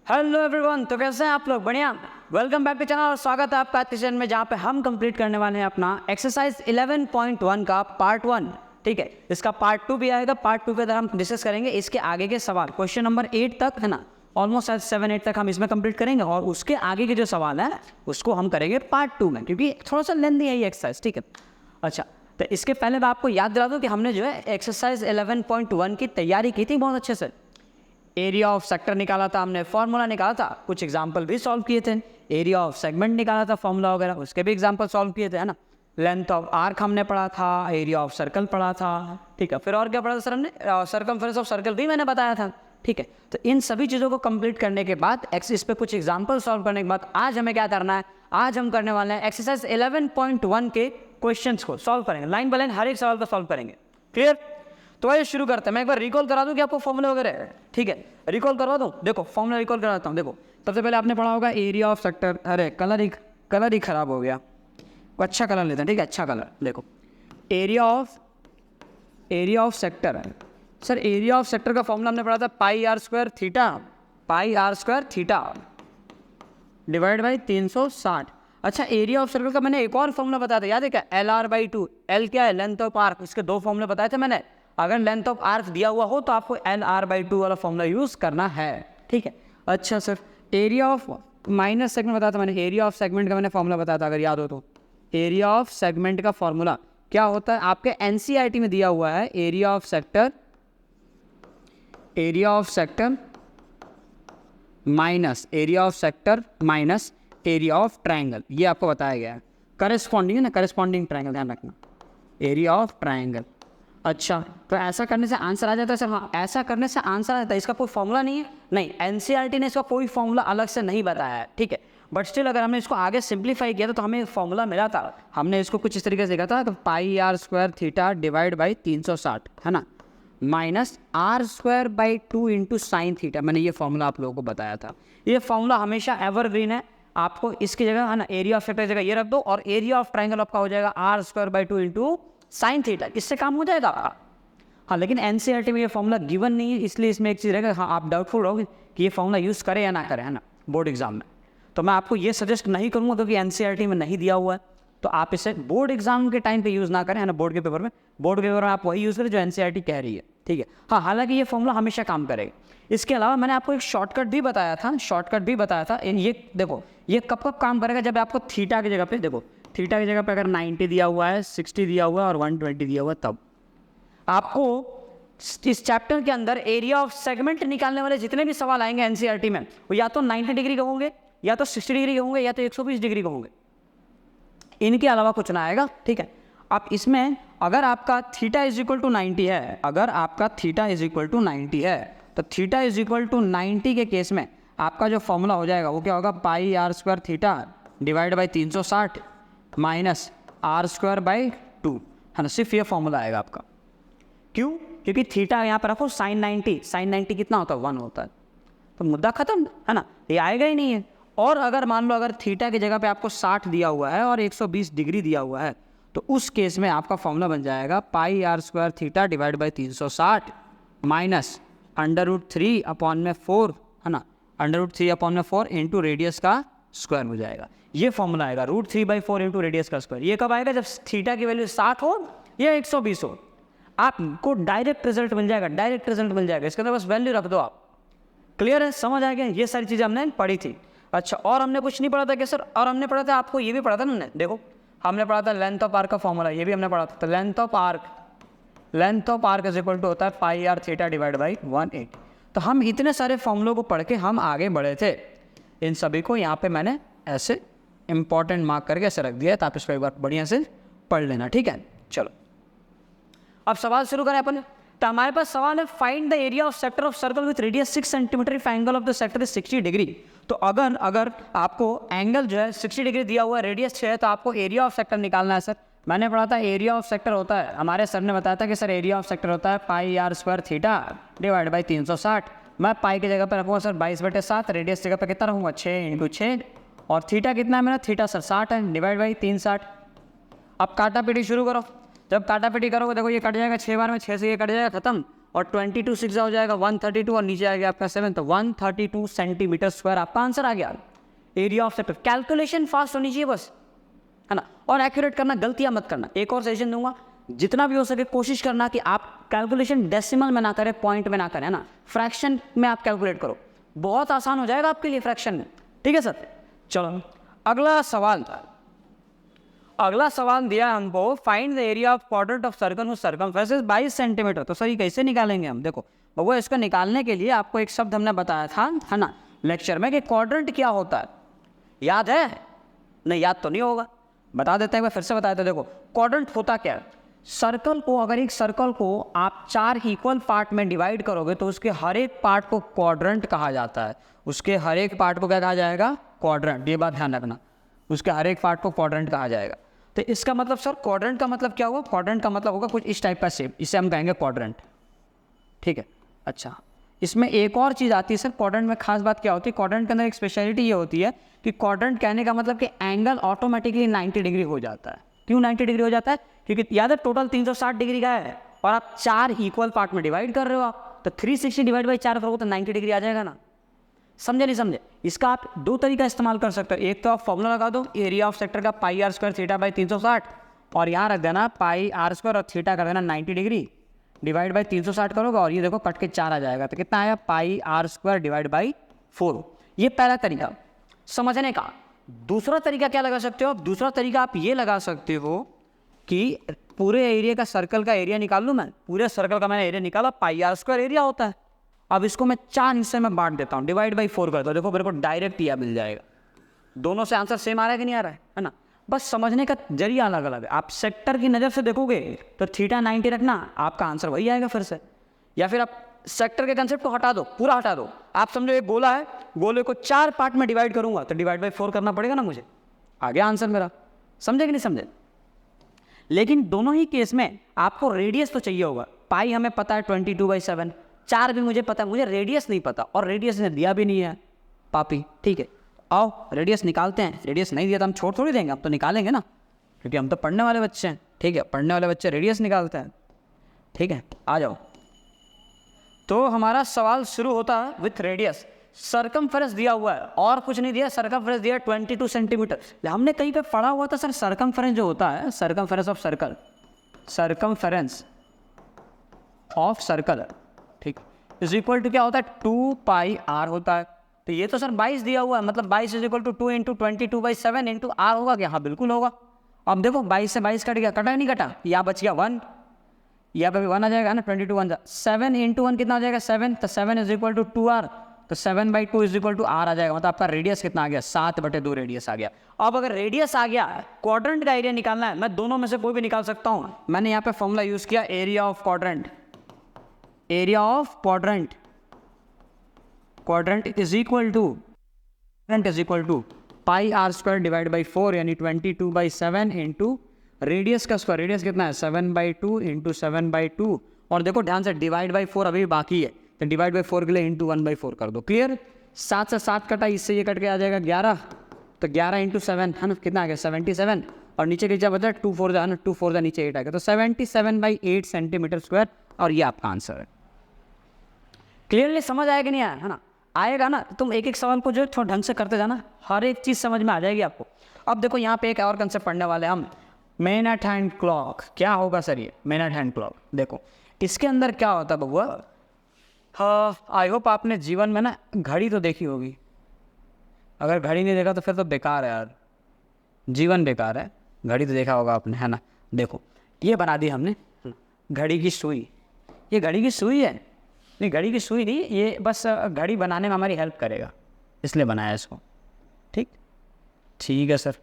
Hello everyone, तो कैसे हैं आप लोग? बढ़िया। वेलकम बैक टू चैनल और स्वागत है आपका सेशन में, जहाँ पे हम कंप्लीट करने वाले हैं अपना एक्सरसाइज 11.1 का पार्ट 1। ठीक है, इसका पार्ट 2 भी आएगा। पार्ट 2 के अंदर हम डिस्कस करेंगे इसके आगे के सवाल, क्वेश्चन नंबर 8 तक है ना, ऑलमोस्ट 7-8 तक हम इसमें कंप्लीट करेंगे और उसके आगे के जो सवाल है उसको हम करेंगे पार्ट 2 में, क्योंकि थोड़ा सा लेंथी है ये एक्सरसाइज। ठीक है, अच्छा, तो इसके पहले मैं आपको याद दिला दूँ कि हमने जो है एक्सरसाइज 11.1 की तैयारी की थी बहुत अच्छे से। एरिया ऑफ सेक्टर निकाला था हमने, फॉर्मूला निकाला था, कुछ एग्जाम्पल भी सॉल्व किए थे। एरिया ऑफ सेगमेंट निकाला था, फॉर्मूला वगैरह, उसके भी एग्जाम्पल सॉल्व किए थे, है ना। लेंथ ऑफ आर्क हमने पढ़ा था, एरिया ऑफ सर्कल पढ़ा था। ठीक है, फिर और क्या पढ़ा था सर हमने? सर्कमफ्रेंस ऑफ सर्कल भी मैंने बताया था। ठीक है, तो इन सभी चीज़ों को कंप्लीट करने के बाद इस पे कुछ एग्जाम्पल सॉल्व करने के बाद आज हमें क्या करना है? आज हम करने वाले हैं एक्सरसाइज 11.1 के क्वेश्चंस को सॉल्व करेंगे, लाइन बाय लाइन हर एक सवाल को सॉल्व करेंगे। क्लियर? तो आइए शुरू करते हैं। मैं एक बार रिकॉल करा दूं कि आपको फॉर्मूला वगैरह, ठीक है, रिकॉल करवा दूं। देखो फॉर्मूला रिकॉल कराता हूं। देखो, सबसे पहले आपने पढ़ा होगा एरिया ऑफ सेक्टर। अरे कलर ही खराब हो गया, अच्छा कलर लेते हैं। ठीक है, अच्छा कलर। देखो, एरिया ऑफ सेक्टर है सर। एरिया ऑफ सेक्टर का फॉर्मूला हमने पढ़ा था pi are square theta divide by 360। अच्छा, एरिया ऑफ सर्कल का मैंने एक और फॉर्मूला बताया था, याद है क्या? LR/2। एल क्या है? Length of arc. इसके दो फॉर्मूले बताए थे मैंने। अगर लेंथ ऑफ आर्क दिया हुआ हो तो आपको LR/2 वाला फॉर्मूला यूज़ करना है। ठीक है, अच्छा sir, area of minus segment बताया था मैंने। एरिया ऑफ सेगमेंट का मैंने फॉर्मूला बताया था, अगर याद हो तो। एरिया ऑफ सेगमेंट का फॉर्मूला क्या होता है? आपके NCERT में दिया हुआ है, area of sector minus area of triangle, ये आपको बताया गया है। करस्पॉन्डिंग है ना, करस्पॉन्डिंग ट्रायंगल, ध्यान रखना, एरिया ऑफ ट्रायंगल। अच्छा, तो ऐसा करने से आंसर आ जाता है सर? हाँ, ऐसा करने से आंसर आ जाता है। इसका कोई फॉर्मूला नहीं है, नहीं, NCERT ने इसका कोई फॉर्मूला अलग से नहीं बताया है। ठीक है, बट स्टिल अगर हमने इसको आगे सिंप्लीफाई किया तो हमें फॉर्मूला मिला था। हमने इसको कुछ इस तरीके से लिखा था, तो pi are square theta divide by 360, है ना, minus R/2 into sine theta. मैंने ये फॉर्मूला आप लोगों को बताया था। ये फॉर्मूला हमेशा एवरग्रीन है। आपको इसकी जगह, है ना, एरिया ऑफ सेक्टर की जगह ये रख दो और एरिया ऑफ ट्रायंगल आपका हो जाएगा R/2 इंटू साइन थीटा। इससे काम हो जाएगा आपका। हाँ, लेकिन NCERT में ये फॉर्मूला गिवन नहीं है, इसलिए इसमें एक चीज़ रहेगा, हाँ, आप डाउटफुल रहोगे कि ये फॉर्मूला यूज़ करें या ना करें, है ना, बोर्ड एग्जाम में। तो मैं आपको ये सजेस्ट नहीं करूँगा, क्योंकि NCERT में नहीं दिया हुआ है, तो आप इसे बोर्ड एग्जाम के टाइम पे यूज़ ना करें, है ना। बोर्ड के पेपर में आप वही यूज़ करें जो NCERT कह रही है। ठीक है, हाँ, हालांकि ये फॉर्मूला हमेशा काम करेगा। इसके अलावा मैंने आपको एक शॉर्टकट भी बताया था। ये देखो, ये कब काम करेगा? जब आपको थीटा की जगह पे, देखो, थीटा की जगह पे अगर 90 दिया हुआ है, 60 दिया हुआ है और 120 दिया हुआ है, तब आपको इस चैप्टर के अंदर एरिया ऑफ सेगमेंट निकालने वाले जितने भी सवाल आएंगे NCERT में, वो या तो 90 डिग्री के होंगे, या तो 60 डिग्री के होंगे, या तो 120 डिग्री के होंगे। इनके अलावा कुछ ना आएगा। ठीक है, अब इसमें अगर आपका थीटा इज इक्वल टू 90 है, तो थीटा इज इक्वल टू 90 के केस में आपका जो फॉर्मूला हो जाएगा वो क्या होगा? Pi are square theta divide by 360 minus R/2, है ना। सिर्फ ये फॉर्मूला आएगा आपका। क्यों? क्योंकि थीटा यहाँ पर रखो साइन 90 कितना होता है? 1 होता है, तो मुद्दा खत्म, है ना, ये आएगा ही नहीं है। और अगर मान लो अगर थीटा की जगह पे आपको 60 दिया हुआ है और 120 डिग्री दिया हुआ है, तो उस केस में आपका फॉर्मूला बन जाएगा pi are square theta divide by 360 minus √3/4, है ना, √3/4 इंटू रेडियस का स्क्वायर हो जाएगा। ये फॉर्मूला आएगा √3/4 इंटू रेडियस का स्क्वायर। ये कब आएगा? जब थीटा की वैल्यू 60 हो या 120 हो। आपको डायरेक्ट रिजल्ट मिल जाएगा। इसके अंदर बस वैल्यू रख दो आप। क्लियर है? समझ आ गया? ये सारी चीज़ें हमने पढ़ी थी। अच्छा, और हमने कुछ नहीं पढ़ा था क्या सर? और हमने पढ़ा था, आपको ये भी पढ़ा था ना हमने, देखो, हमने पढ़ा था लेंथ ऑफ आर्क का फॉर्मूला, ये भी हमने पढ़ा था। तो length of arc is equal to होता है pi R theta divide by 180। तो हम इतने सारे फॉर्मूलों को पढ़ के हम आगे बढ़े थे। इन सभी को यहाँ पे मैंने ऐसे इंपॉर्टेंट मार्क करके ऐसे रख दिया है, तो आप इसको एक बार बढ़िया से पढ़ लेना। ठीक है, चलो अब सवाल शुरू करें अपन। तो हमारे पास सवाल है, find the area of sector of circle with radius 6 centimetre if angle of the sector is 60 degree. तो अगर आपको एंगल जो है 60 डिग्री दिया हुआ है, रेडियस 6 है, तो आपको एरिया ऑफ सेक्टर निकालना है। सर मैंने पढ़ा था एरिया ऑफ सेक्टर होता है, हमारे सर ने बताया था कि सर एरिया ऑफ सेक्टर होता है pi are square theta divide by 360। मैं पाई की जगह पर रखूँगा सर 22/7, रेडियस जगह पर कितना रखूँगा? 6 × 6, और थीटा कितना है मेरा? थीटा सर 60 है, डिवाइड बाई 360। अब काटा पीटी शुरू करो। जब काटा पीटी करोगे देखो ये कट जाएगा 6 बार में, 6 से ये कट जाएगा, खत्म। और 22 6 हो जाएगा 132 और नीचे आ गया आपका 7, तो 132 सेंटीमीटर स्क्वायर आपका आंसर आ गया area of sector. Calculation fast होनी चाहिए बस, है ना, और एक्यूरेट करना, गलतियां मत करना। एक और सजेशन दूंगा, जितना भी हो सके कोशिश करना कि आप कैलकुलेशन डेसिमल में ना करें, पॉइंट में ना करें, है ना, फ्रैक्शन में आप कैलकुलेट करो, बहुत आसान हो जाएगा आपके लिए फ्रैक्शन में। ठीक है सर, चलो अगला सवाल था। अगला सवाल दिया हमको, find the area of quadrant of circle with circumference 22 centimetre. तो सर ये कैसे निकालेंगे हम? देखो बबुआ, इसको निकालने के लिए आपको एक शब्द हमने बताया था, है ना, लेक्चर में, कि क्वाड्रेंट क्या होता है। याद है? नहीं याद तो नहीं होगा, बता देते हैं, फिर से बता देते हैं। देखो क्वाड्रेंट होता क्या है, सर्कल को, अगर एक सर्कल को आप 4 इक्वल पार्ट में डिवाइड करोगे तो उसके हर एक पार्ट को क्वाड्रेंट कहा जाता है। उसके हर एक पार्ट को क्या कहा जाएगा? क्वाड्रेंट। ये बात ध्यान रखना, उसके हर एक पार्ट को क्वाड्रेंट कहा जाएगा। तो इसका मतलब सर क्वाड्रेंट का मतलब क्या होगा? क्वाड्रेंट का मतलब होगा कुछ इस टाइप का शेप, इसे हम कहेंगे क्वाड्रेंट। ठीक है, अच्छा इसमें एक और चीज़ आती है सर, क्वाड्रेंट में खास बात क्या होती है, क्वाड्रेंट के अंदर एक स्पेशलिटी ये होती है कि क्वाड्रेंट कहने का मतलब कि एंगल ऑटोमेटिकली 90 डिग्री हो जाता है। क्यों 90 डिग्री हो जाता है? क्योंकि याद है टोटल 360 डिग्री का है और आप 4 इक्वल पार्ट में डिवाइड कर रहे हो आप, तो 360 डिवाइड बाई 4 करोगे तो 90 डिग्री आ जाएगा ना। समझे नहीं समझे? इसका आप दो तरीका इस्तेमाल कर सकते हो। एक तो आप फॉर्मूला लगा दो एरिया ऑफ सेक्टर का पाई आर स्क्वायर थीटा बाई 360, और यहाँ रख देना पाई आर स्क्वायर और थीटा कर देना 90 डिग्री, डिवाइड बाई 360 करोगे और ये देखो कट के 4 आ जाएगा, तो कितना आया? पाई आर स्क्वायर डिवाइड बाई 4। ये पहला तरीका समझने का। दूसरा तरीका क्या लगा सकते हो आप? दूसरा तरीका आप ये लगा सकते हो कि पूरे एरिया का, सर्कल का एरिया निकाल लूँ मैं, पूरे सर्कल का मैंने एरिया निकाला, पाई आर स्क्वायर एरिया होता है। अब इसको मैं 4 हिस्से में बांट देता हूँ, डिवाइड बाई 4 करता हूँ, देखो मेरे को डायरेक्ट यह मिल जाएगा। दोनों से आंसर सेम आ रहा है कि नहीं आ रहा है ना? बस समझने का जरिया अलग अलग है। आप सेक्टर की नज़र से देखोगे तो थीटा 90 रखना, आपका आंसर वही आएगा फिर से। या फिर आप सेक्टर के कंसेप्ट को हटा दो, पूरा हटा दो। आप समझो एक गोला है, गोले को 4 पार्ट में डिवाइड करूंगा तो डिवाइड बाई 4 करना पड़ेगा ना मुझे, आ गया आंसर मेरा। समझे कि नहीं समझे? लेकिन दोनों ही केस में आपको रेडियस तो चाहिए होगा। पाई हमें पता है 22/7, 4 भी मुझे पता है, मुझे रेडियस नहीं पता, और रेडियस ने दिया भी नहीं है पापी। ठीक है, आओ रेडियस निकालते हैं। रेडियस नहीं दिया तो हम छोड़ थोड़ी देंगे, हम तो निकालेंगे ना, क्योंकि हम तो पढ़ने वाले बच्चे हैं। ठीक है, पढ़ने वाले बच्चे रेडियस निकालते हैं। ठीक है, आ जाओ। तो हमारा सवाल शुरू होता है विथ रेडियस। सर्कमफेरेंस दिया हुआ है और कुछ नहीं दिया, सर्कमफेरेंस दिया 22 सेंटीमीटर। हमने कहीं पे पढ़ा हुआ था सर, सर्कमफेरेंस जो होता है, circumference of circle, circumference of circle, ठीक, इज इक्वल टू क्या होता है? 2 पाई आर होता है। तो ये तो सर 22 दिया हुआ है, मतलब 22 is equal to 2 into 22/7 into R होगा क्या? हाँ बिल्कुल होगा। अब देखो 22 से 22 कट गया, कटा नहीं कटा? यहाँ बच गया 1, यहाँ पे भी 1 आ जाएगा ना, 22 1 7 इंटू 1 कितना आ जाएगा? 7, तो 7 इज इक्वल टू 2r, तो 7/2 इज इक्वल टू r आ जाएगा। मतलब आपका रेडियस कितना आ गया? 7/2 रेडियस आ गया। अब अगर रेडियस आ गया, क्वाड्रेंट का एरिया निकालना है, मैं दोनों में से कोई भी निकाल सकता हूँ। मैंने यहाँ पे फॉर्मूला यूज किया area of quadrant, area of quadrant, quadrant is equal to pi are square divide by 4, यानी 22/7 इंटू रेडियस का स्क्वायर। रेडियस कितना है? 7/2 इंटू 7/2, और देखो ध्यान से डिवाइड बाई 4 अभी बाकी है, तो डिवाइड बाई 4 के लिए इंटू 1/4 कर दो। क्लियर? 7 से 7 कटा, इससे ये कट के आ जाएगा 11, तो 11 इंटू 7 है ना, कितना आ गया? 77, और नीचे नीचे बचा 2 4 है ना, 2 4 नीचे 8 आ गया, तो 77/8 सेंटीमीटर स्क्वायर, और ये आपका आंसर है। क्लियरली समझ आया कि नहीं आया? है ना? आएगा ना? तुम एक एक सवाल को जो थोड़ा ढंग से करते जाना, हर एक चीज़ समझ में आ जाएगी आपको। अब देखो यहाँ पे एक और कंसेप्ट पढ़ने वाले हम, मिनट हैंड क्लॉक। क्या होगा सर ये मिनट हैंड क्लॉक? देखो इसके अंदर क्या होता है बबुआ, हाँ आई होप आपने जीवन में ना घड़ी तो देखी होगी। अगर घड़ी नहीं देखा तो फिर तो बेकार है यार, जीवन बेकार है। घड़ी तो देखा होगा आपने, है ना? देखो ये बना दी हमने घड़ी की सुई। ये घड़ी की सुई है? नहीं, घड़ी की सुई नहीं, ये बस घड़ी बनाने में हमारी हेल्प करेगा, इसलिए बनाया इसको। ठीक है सर,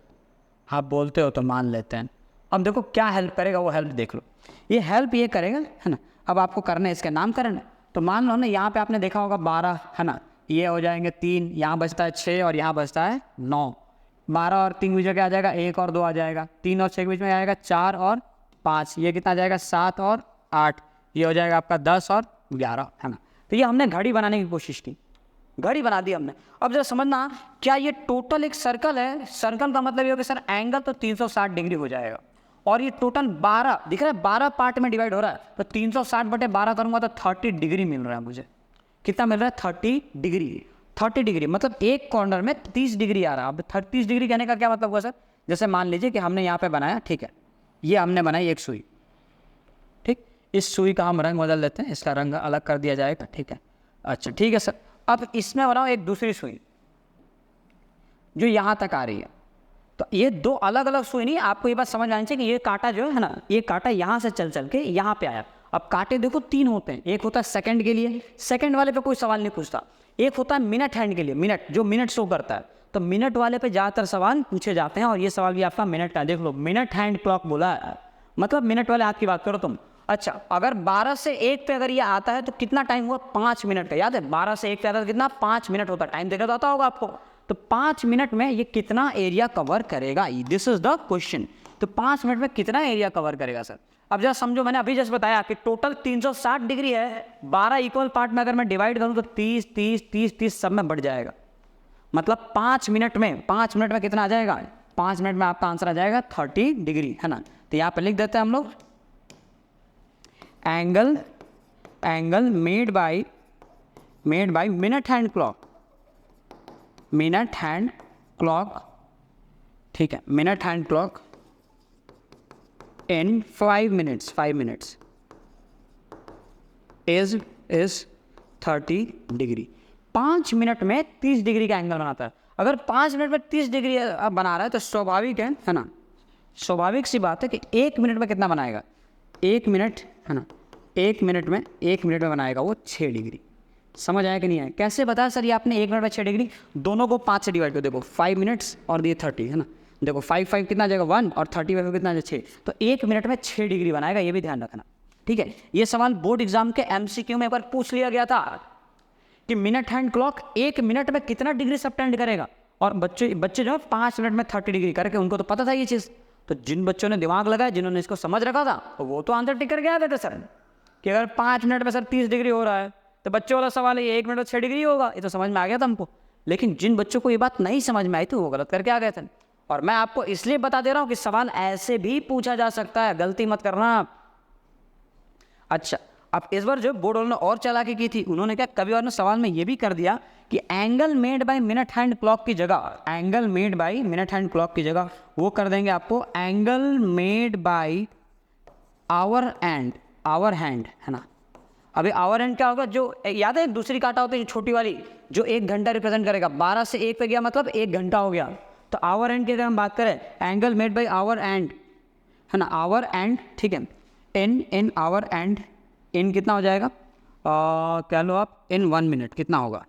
आप बोलते हो तो मान लेते हैं। अब देखो क्या हेल्प करेगा, वो हेल्प देख लो। ये हेल्प ये करेगा, है ना, अब आपको करना है इसके नामकरण। तो मान लो ना, यहाँ पे आपने देखा होगा 12, है ना, ये हो जाएंगे 3, यहाँ बचता है 6 और यहाँ बचता है 9। 12 और 3 बीच में क्या आ जाएगा? 1 और 2 आ जाएगा। 3 और 6 के बीच में आएगा 4 और 5, ये कितना आ जाएगा? 7 और 8, ये हो जाएगा आपका 10 और 11, है ना? तो ये हमने घड़ी बनाने की कोशिश की, घड़ी बना दी हमने। अब जरा समझना, क्या ये टोटल एक सर्कल है? सर्कल का मतलब ये होगा सर एंगल तो 360 डिग्री हो जाएगा, और ये टोटल 12 दिख रहा है, 12 पार्ट में डिवाइड हो रहा है, तो 360/12 करूँगा तो 30 डिग्री मिल रहा है मुझे। कितना मिल रहा है? 30 डिग्री। 30 डिग्री मतलब एक कॉर्नर में 30 डिग्री आ रहा है। अब 30 डिग्री कहने का क्या मतलब हुआ सर? जैसे मान लीजिए कि हमने यहाँ पे बनाया, ठीक है, ये हमने बनाई एक सुई, ठीक, इस सुई का हम रंग बदल देते हैं, इसका रंग अलग कर दिया जाएगा, ठीक है। अच्छा ठीक है सर, अब इसमें बनाओ एक दूसरी सुई जो यहाँ तक आ रही है। तो ये दो अलग अलग सुई नहीं, आपको ये बात समझ आनी चाहिए कि ये कांटा जो है ना, ये कांटा यहाँ से चल चल के यहाँ पे आया। अब कांटे देखो 3 होते हैं, एक होता है सेकंड के लिए, सेकंड वाले पे कोई सवाल नहीं पूछता, एक होता है मिनट हैंड के लिए, मिनट जो मिनट शो करता है, तो मिनट वाले पे ज़्यादातर सवाल पूछे जाते हैं, और ये सवाल भी आपका मिनट का, देख लो मिनट हैंड क्लॉक बोला है, मतलब मिनट वाले हाथ की बात करो तुम। अच्छा, अगर 12 से 1 पे अगर ये आता है तो कितना टाइम हुआ? 5 मिनट का, याद है? 12 से 1 पे आता है तो कितना? 5 मिनट होता है, टाइम देखा आता होगा आपको। तो 5 मिनट में ये कितना एरिया कवर करेगा? This is the question. तो 5 मिनट में कितना एरिया कवर करेगा सर? अब जरा समझो, मैंने अभी जस्ट बताया कि टोटल 360 डिग्री है, 12 इक्वल पार्ट में अगर मैं डिवाइड करूँ तो 30 30 30 30 सब में बढ़ जाएगा। मतलब 5 मिनट में कितना आ जाएगा? 5 मिनट में आपका आंसर आ जाएगा 30 डिग्री, है ना। तो यहाँ पे लिख देते हैं हम लोग, angle made by minute hand clock, ठीक है, minute hand clock in 5 minutes is 30 degree. 5 minute में 30 डिग्री का एंगल बनाता है। अगर 5 मिनट में 30 डिग्री बना रहा है तो स्वाभाविक है ना, स्वाभाविक सी बात है कि 1 मिनट में कितना बनाएगा? 1 मिनट, है ना, 1 मिनट में बनाएगा वो 6 डिग्री। समझ आया कि नहीं आया? कैसे बताया सर ये आपने 1 मिनट में 6 डिग्री? दोनों को 5 से डिवाइड कर, देखो 5 मिनट्स और ये 30, है ना, देखो 5 कितना आ जाएगा 1 और 35 कितना आ जाएगा 6, तो 1 मिनट में 6 डिग्री बनाएगा, ये भी ध्यान रखना, ठीक है। ये सवाल बोर्ड एग्जाम के MCQ में एक बार पूछ लिया गया था कि मिनट हैंड क्लॉक 1 मिनट में कितना डिग्री सबटेंड करेगा, और बच्चे जो है 5 मिनट में 30 डिग्री करके, उनको तो पता था ये चीज़। तो जिन बच्चों ने दिमाग लगाया, जिन्होंने इसको समझ रखा था, तो वो तो आंसर टिक करके आ गए थे सर कि अगर 5 मिनट में सर 30 डिग्री हो रहा है तो बच्चों वाला सवाल है ये 1 मिनट में 6 डिग्री होगा, ये तो समझ में आ गया था हमको। लेकिन जिन बच्चों को ये बात नहीं समझ में आई थी वो गलत करके आ गए थे। और मैं आपको इसलिए बता दे रहा हूं कि सवाल ऐसे भी पूछा जा सकता है, गलती मत करना आप। अच्छा, अब इस बार जो बोर्ड वालों ने और चालाकी की थी, उन्होंने क्या, कभी और ने सवाल में ये भी कर दिया कि angle made by minute hand clock की जगह, angle made by minute hand clock की जगह वो कर देंगे आपको angle made by hour hand, है ना। अभी आवर हैंड क्या होगा? जो याद है एक दूसरी कांटा होती है छोटी वाली, जो 1 घंटा रिप्रेजेंट करेगा, 12 से 1 पे गया मतलब 1 घंटा हो गया। तो आवर एंड की अगर हम बात करें, angle made by hour and, है ना, आवर एंड, ठीक है, इन आवर एंड, इन कितना हो जाएगा? कह लो आप इन 1 मिनट, कितना होगा?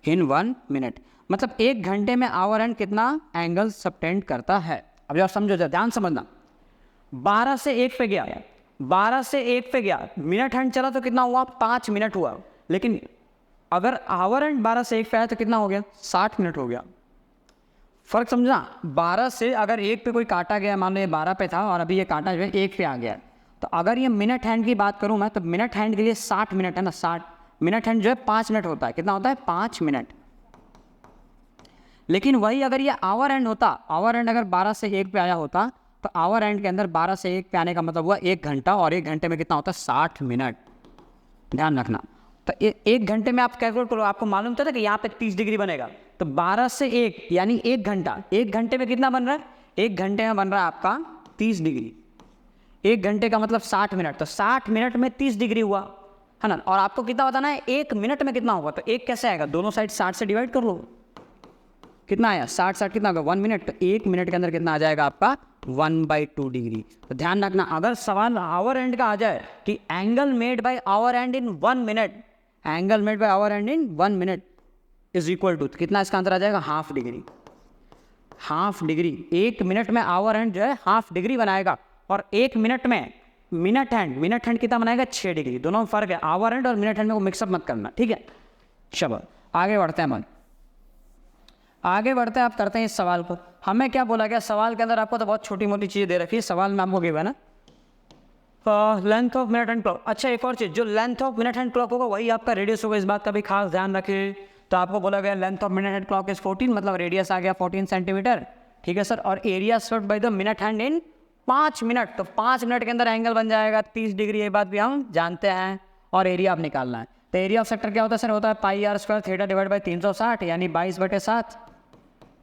इन 1 मिनट, मतलब 1 घंटे में आवर एंड कितना एंगल सबटेंड करता है। अब आप समझो, ध्यान समझना, 12 से 1 पे गया, 12 से 1 पे गया, मिनट हैंड चला तो कितना हुआ? 5 मिनट हुआ। लेकिन अगर आवर एंड 12 से 1 पे आया तो कितना हो गया? 60 मिनट हो गया। फर्क समझा? 12 से अगर 1 पे कोई काटा गया, मान लो ये 12 पे था और अभी ये काटा जो है 1 पे आ गया, तो अगर ये मिनट हैंड की बात करूं मैं, तो मिनट हैंड के लिए 60 मिनट है ना, 60 मिनट हैंड जो है 5 मिनट होता है, कितना होता है? 5 मिनट। लेकिन वही अगर ये आवर एंड होता, आवर एंड अगर 12 से 1 पे आया होता, तो आवर एंड के अंदर 12 से 1 पे आने का मतलब हुआ 1 घंटा, और 1 घंटे में कितना होता है? 60 मिनट। ध्यान रखना। तो 1 घंटे में आप कैलकुलेट करो, आपको मालूम था कि यहाँ पे 30 डिग्री बनेगा, तो 12 से 1 यानी 1 घंटा, 1 घंटे में कितना बन रहा है? 1 घंटे में बन रहा है आपका 30 डिग्री। 1 घंटे का मतलब 60 मिनट, तो 60 मिनट में 30 डिग्री हुआ, है ना। और आपको कितना बताना है? 1 मिनट में कितना होगा? तो 1 कैसे आएगा? दोनों साइड 60 से डिवाइड कर लो, कितना आया? 60 कितना होगा? 1 मिनट। तो 1 मिनट के अंदर कितना आ जाएगा आपका? 1/2 डिग्री। तो ध्यान रखना, अगर सवाल आवर एंड का आ जाए कि angle made by hour hand in 1 minute, angle made by hour hand in 1 minute is equal to, कितना इसका आंसर आ जाएगा? Half degree. Half degree. 1 minute में आवर एंड जो है हाफ डिग्री बनाएगा, और 1 मिनट में मिनट हैंड कितना बनाएगा? 6 डिग्री। दोनों में फर्क है, आवर एंड और मिनट हैंड में को मिक्सअप मत करना, ठीक है। चलो आगे बढ़ते हैं मन, आगे बढ़ते हैं, आप करते हैं इस सवाल को। हमें क्या बोला गया सवाल के अंदर? आपको तो बहुत छोटी मोटी चीज़ें दे रखी है सवाल में, आपको गिव है ना, length of minute hand clock. अच्छा, एक और चीज़, जो length of minute hand clock होगा वही आपका रेडियस होगा, इस बात का भी खास ध्यान रखें। तो आपको बोला गया length of minute hand clock is 14, मतलब रेडियस आ गया 14 सेंटीमीटर, ठीक है सर। और area served by the minute hand in 5 minute, तो 5 मिनट के अंदर एंगल बन जाएगा 30 डिग्री, ये बात भी हम जानते हैं। और एरिया आप निकालना है, तो एरिया ऑफ सेक्टर क्या होता है सर, होता है pi are square theta divide by 360 यानी 22/7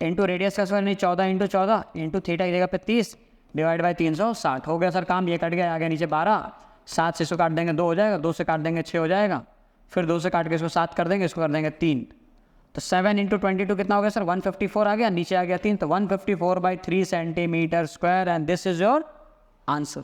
इंटू रेडियस का स्क्वायर यानी 14 इंटू 14 इंटू थीटा की जगह पे 30 डिवाइड बाई 360। हो गया सर काम, ये कट गया, आगे नीचे 12, 7 से इसको काट देंगे 2 हो जाएगा, 2 से काट देंगे 6 हो जाएगा, फिर 2 से काट के इसको 7 कर देंगे, इसको कर देंगे 3, तो 7 इंटू 22 कितना हो गया सर 154 आ गया, नीचे आ गया 3, तो 154/3 centimetre square and this is your answer.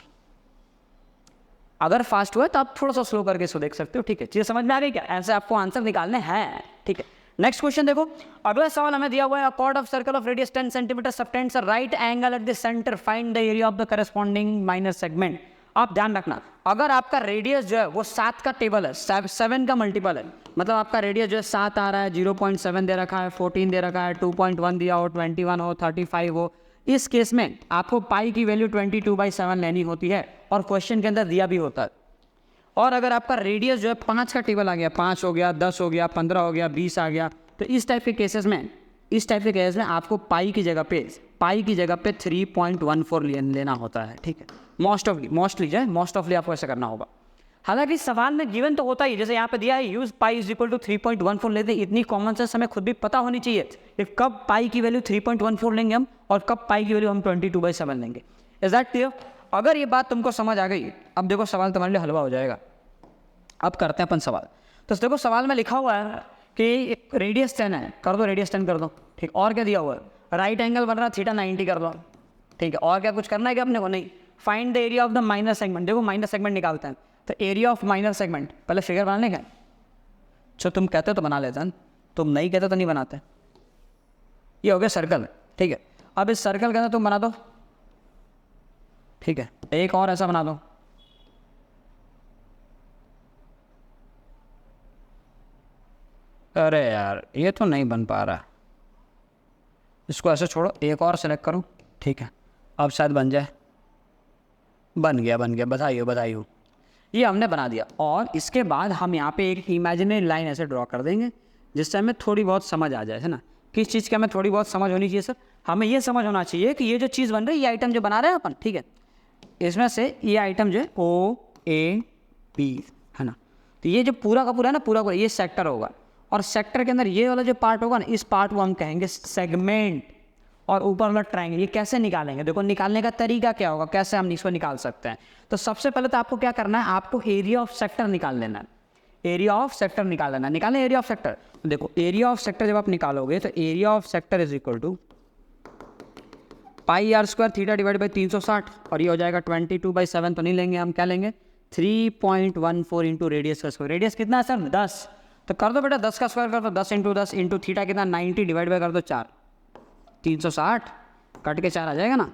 अगर फास्ट हुआ तो आप थोड़ा सा स्लो करके इसको देख सकते हो, ठीक है, चीज़ समझ में आ गई क्या, ऐसे आपको आंसर निकालने हैं, ठीक है। नेक्स्ट क्वेश्चन देखो, अगला सवाल हमें दिया हुआ है, अ cord of circle of radius 10 centimetre subtends a right angle at the centre, find the area of the corresponding minor segment. आप ध्यान रखना, अगर आपका रेडियस जो है वो 7 का टेबल है, 7 का मल्टीपल है, मतलब आपका रेडियस जो है 7 आ रहा है, 0.7 दे रखा है, 14 दे रखा है, 2.1 दिया हो, 21 हो, 35 हो, इस केस में आपको पाई की वैल्यू 22/7 लेनी होती है और क्वेश्चन के अंदर दिया भी होता है। और अगर आपका रेडियस जो है 5 का टेबल आ गया, 5 हो गया, 10 हो गया, 15 हो गया, 20 आ गया, तो इस टाइप के केसेस में आपको पाई की जगह पे 3.14 लेना होता है, ठीक है। मोस्टली आपको ऐसा करना होगा। हालांकि सवाल में गिवन तो होता ही, जैसे यहाँ पे दिया है use pi is equal to 3.14 लेते हैं, इतनी कॉमन सेंस हमें खुद भी पता होनी चाहिए कि कब पाई की वैल्यू 3.14 लेंगे हम और कब पाई की वैल्यू हम 22/7 लेंगे। Is that clear? अगर ये बात तुमको समझ आ गई, अब देखो सवाल तुम्हारे लिए हलवा हो जाएगा। अब करते हैं अपन सवाल। तो देखो सवाल में लिखा हुआ है कि रेडियस 10 है, कर दो रेडियस 10 कर दो, ठीक। और क्या दिया हुआ है, राइट एंगल बन रहा है थीटा 90 कर दो, ठीक है। और क्या कुछ करना है क्या अपने को? नहीं। Find the area of the minor segment, देखो माइनर सेगमेंट निकालते हैं, तो एरिया ऑफ माइनर सेगमेंट पहले फिगर बनाने का। जो तुम कहते हो तो बना लेते हैं, तुम नहीं कहते तो नहीं बनाते। ये हो गया सर्कल, ठीक है। अब इस सर्कल के अंदर तुम बना दो, ठीक है, एक और ऐसा बना दो, अरे यार ये तो नहीं बन पा रहा, इसको ऐसे छोड़ो, एक और सेलेक्ट करो, ठीक है, अब शायद बन जाए। बन गया, बधाई हो। ये हमने बना दिया और इसके बाद हम यहाँ पे एक इमेजिनरी लाइन ऐसे ड्रॉ कर देंगे जिससे हमें थोड़ी बहुत समझ आ जाए, है ना। किस चीज़ की हमें थोड़ी बहुत समझ होनी चाहिए सर? हमें ये समझ होना चाहिए कि ये जो चीज़ बन रही है, ये आइटम जो बना रहे हैं अपन, ठीक है, इसमें से ये आइटम जो है OAB है ना, तो ये जो पूरा का पूरा है ना, पूरा ये सेक्टर होगा और सेक्टर के अंदर ये वाला जो पार्ट होगा ना, इस पार्ट को हम कहेंगे सेगमेंट। और ऊपर वाला ट्रायंगल, ये कैसे निकालेंगे? देखो निकालने का तरीका क्या होगा, कैसे हम इसको निकाल सकते हैं। तो सबसे पहले तो आपको क्या करना है, आपको एरिया ऑफ सेक्टर निकाल लेना है, एरिया ऑफ सेक्टर निकाल लेना। निकालें एरिया ऑफ सेक्टर, देखो एरिया ऑफ सेक्टर जब आप निकालोगे तो area of sector is equal to pi are square theta divide by 360 और ये हो जाएगा 22/7, तो नहीं लेंगे हम, क्या लेंगे 3.14 इंटू रेडियस का स्क्वायर। रेडियस कितना है सर 10, तो कर दो बेटा 10 का स्क्वायर कर दो, 10 इंटू 10 इंटू थीटा कितना 90 डिवाइड बाई कर दो 4, 360 कट के 4 आ जाएगा ना।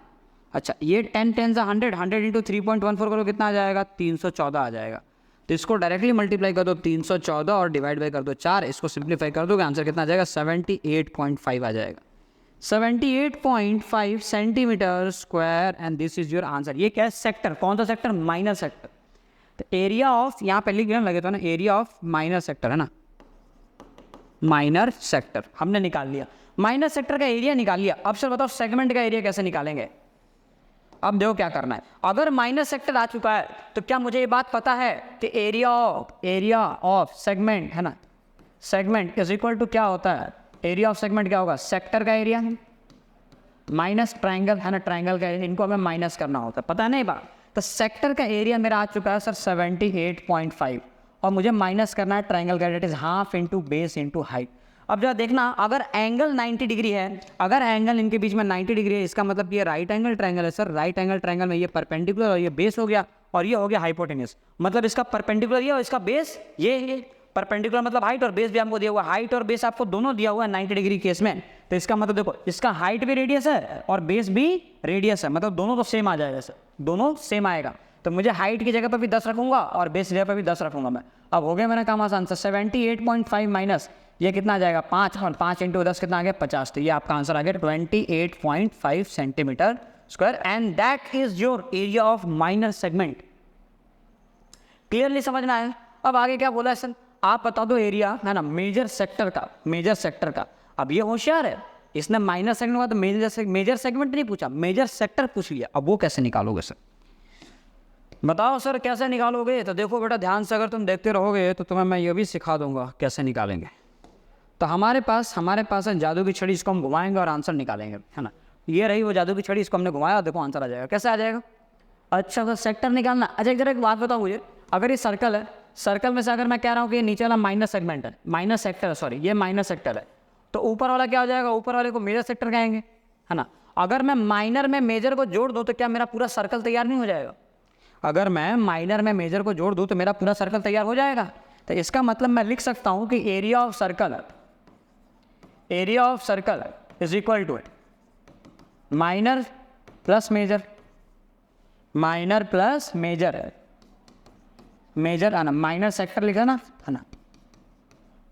अच्छा ये 10 10 से 100 इंटू 3.14 करो कितना आ जाएगा 314 आ जाएगा। तो इसको डायरेक्टली मल्टीप्लाई कर दो 314 और डिवाइड बाई कर दो 4, इसको सिंप्लीफाई कर दो, आंसर कितना आ जाएगा 78.5 आ जाएगा, 78.5 centimetre square and this is your answer. ये क्या है सेक्टर, कौन सा सेक्टर, माइनर सेक्टर। तो एरिया ऑफ यहाँ पे लिख दिया लगे तो ना, एरिया ऑफ माइनर सेक्टर है ना, माइनर सेक्टर हमने निकाल लिया, माइनर सेक्टर का एरिया निकाल लिया। अब सर बताओ सेगमेंट का एरिया कैसे निकालेंगे? अब देखो क्या करना है, अगर माइनर सेक्टर आ चुका है तो क्या मुझे ये बात पता है कि एरिया ऑफ सेगमेंट है ना, सेगमेंट इज इक्वल टू क्या होता है, एरिया ऑफ सेगमेंट क्या होगा, सेक्टर का एरिया माइनस ट्रायंगल है ना, ट्रायंगल का एरिया, इनको हमें माइनस करना होता है, पता नहीं बात। तो सेक्टर का एरिया मेरा आ चुका है सर 78.5 और मुझे माइनस करना है ट्रायंगल का, that is half into base into height. अब जरा देखना, अगर एंगल 90 डिग्री है, अगर एंगल इनके बीच में 90 डिग्री है, इसका मतलब ये राइट एंगल ट्रायंगल है सर। राइट एंगल ट्रायंगल में ये परपेंडिकुलर और ये बेस हो गया और ये हो गया हाइपोटेन्यूस, मतलब इसका परपेंडिकुलर ये और इसका बेस ये परपेंडिकुलर मतलब हाइट और बेस भी हमको दिया हुआ है, हाइट और बेस आपको दोनों दिया हुआ है 90 डिग्री केस में। तो इसका मतलब देखो इसका हाइट भी रेडियस है और बेस भी रेडियस है, मतलब दोनों तो सेम आ जाएगा सर, दोनों सेम आएगा। तो मुझे हाइट की जगह पर भी 10 रखूंगा और बेस की जगह पर भी 10 रखूंगा मैं। अब हो गया मेरा काम आसान, 78.5 माइनस ये कितना आ जाएगा 5 और 5 इंटू 10 कितना आ गया 50, तो ये आपका आंसर आ गया 28.5 centimetre square and that is your area of minor segment. Clearly समझना है। अब आगे क्या बोला है सर, आप बता दो एरिया है ना मेजर सेक्टर का, मेजर सेक्टर का। अब ये होशियार है, इसने माइनर सेगमेंट हुआ तो मेजर सेगमेंट नहीं पूछा, मेजर सेक्टर पूछ लिया। अब वो कैसे निकालोगे सर, बताओ सर कैसे निकालोगे? तो देखो बेटा ध्यान से अगर तुम देखते रहोगे तो तुम्हें मैं ये भी सिखा दूंगा कैसे निकालेंगे। तो हमारे पास है जादू की छड़ी, इसको हम घुमाएंगे और आंसर निकालेंगे, है ना। ये रही वो जादू की छड़ी, इसको हमने घुमाया, देखो आंसर आ जाएगा। कैसे आ जाएगा? अच्छा तो सेक्टर निकालना। अच्छा जरा एक बात बताओ मुझे, अगर ये सर्कल है, सर्कल में से अगर मैं कह रहा हूँ कि ये नीचे वाला माइनर सेगमेंट है, माइनर सेक्टर, सॉरी ये माइनर सेक्टर है, तो ऊपर वाला क्या हो जाएगा? ऊपर वाले को मेजर सेक्टर कहेंगे, है ना। अगर मैं माइनर में मेजर को जोड़ दूँ तो क्या मेरा पूरा सर्कल तैयार नहीं हो जाएगा? अगर मैं माइनर में मेजर को जोड़ दूँ तो मेरा पूरा सर्कल तैयार हो जाएगा। तो इसका मतलब मैं लिख सकता हूँ कि area of circle is equal to minor plus major, minor plus major है, मेजर है ना, माइनर सेक्टर लिखा ना, है ना,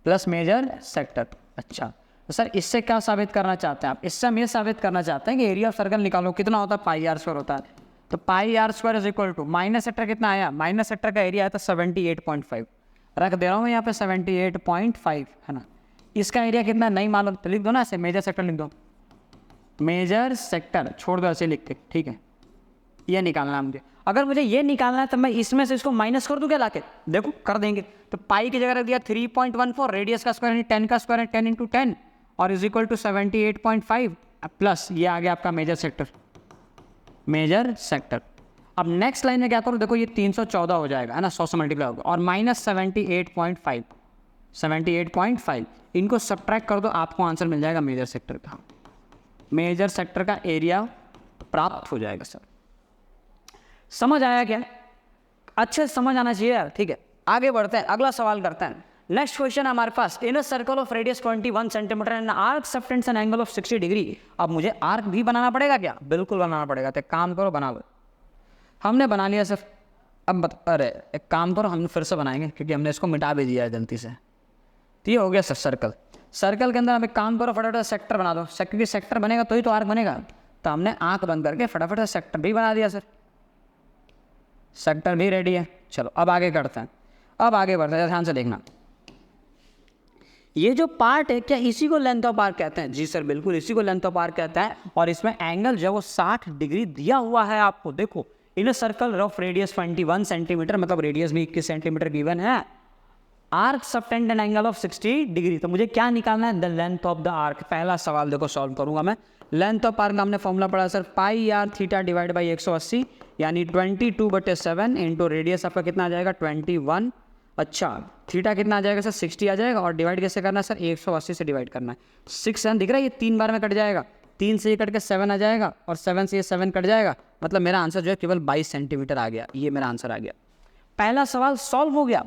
प्लस मेजर सेक्टर। अच्छा तो सर इससे क्या साबित करना चाहते हैं आप? इससे हम ये साबित करना चाहते हैं कि एरिया ऑफ सर्कल निकालो, कितना होता है? पाई आर स्क्वायर होता है। तो pi are square is equal to minor sector कितना आया? माइनर सेक्टर का एरिया आया था 78.5, रख दे रहा हूँ मैं यहाँ पे 78.5, है ना। इसका एरिया कितना नहीं मालूम तो लिख दो ना ऐसे, मेजर सेक्टर लिख दो, मेजर सेक्टर छोड़ दो ऐसे लिख के, ठीक है। ये निकालना है मुझे। अगर मुझे ये निकालना है तो मैं इसमें से इसको माइनस कर दूँ क्या लाके? देखो कर देंगे। तो पाई की जगह रख दिया 3.14, रेडियस का स्क्वायर है 10 का स्क्वायर है 10 इंटू 10 और इज इक्वल टू 78.5 प्लस ये आ गया आपका मेजर सेक्टर, मेजर सेक्टर। अब नेक्स्ट लाइन में क्या करूँ? देखो ये 314 हो जाएगा, है ना, 100 से मल्टीप्लाई होगा और माइनस 78.5 इनको सब्ट्रैक्ट कर दो, आपको आंसर मिल जाएगा मेजर सेक्टर का। मेजर सेक्टर का एरिया प्राप्त हो जाएगा। सर समझ आया क्या? अच्छे से समझ आना चाहिए यार, ठीक है। आगे बढ़ते हैं, अगला सवाल करते हैं। नेक्स्ट क्वेश्चन हमारे पास, in a circle of radius 21 centimetre and arc subtends an angle of 60 degree. अब मुझे आर्क भी बनाना पड़ेगा क्या? बिल्कुल बनाना पड़ेगा। तो एक काम करो बना लो, हमने बना लिया सर। अब अरे एक काम करो, हम फिर से बनाएंगे क्योंकि हमने इसको मिटा भी दिया है गलती से। तो ये हो गया सर सर्कल। सर्कल के अंदर हम एक काम करो, फटाफट सेक्टर बना दो, क्योंकि सेक्टर बनेगा तो ही तो आर्क बनेगा। तो हमने आंख बंद करके फटाफट सेक्टर भी बना दिया सर, सेक्टर भी रेडी है। चलो अब आगे करते हैं, अब आगे बढ़ते हैं, ध्यान से देखना। ये जो पार्ट है क्या इसी को लेंथ ऑफ आर्क कहते हैं? जी सर बिल्कुल इसी को लेंथ ऑफ आर्क कहता है। और इसमें एंगल जो वो 60 डिग्री दिया हुआ है आपको। देखो in a circle of radius 21 centimetre, मतलब रेडियस भी 21 सेंटीमीटर गिवन है, arc subtend an angle of 60 degree. तो मुझे क्या निकालना है? The length of the arc. पहला सवाल देखो सॉल्व करूंगा मैं। लेंथ ऑफ आर्क का हमने फॉर्मूला पढ़ा sir, pi R theta divide by 180 यानी 22/7 इंटू रेडियस आपका कितना आ जाएगा? 21। अच्छा थीटा कितना आ जाएगा सर? 60 आ जाएगा। और डिवाइड कैसे करना है सर? 180 से डिवाइड करना है। 6 7 दिख रहा है, ये 3 बार में कट जाएगा, 3 से ये कट के 7 आ जाएगा और 7 से ये 7 कट जाएगा। मतलब मेरा आंसर जो है केवल 22 सेंटीमीटर आ गया। ये मेरा आंसर आ गया। पहला सवाल सॉल्व हो गया।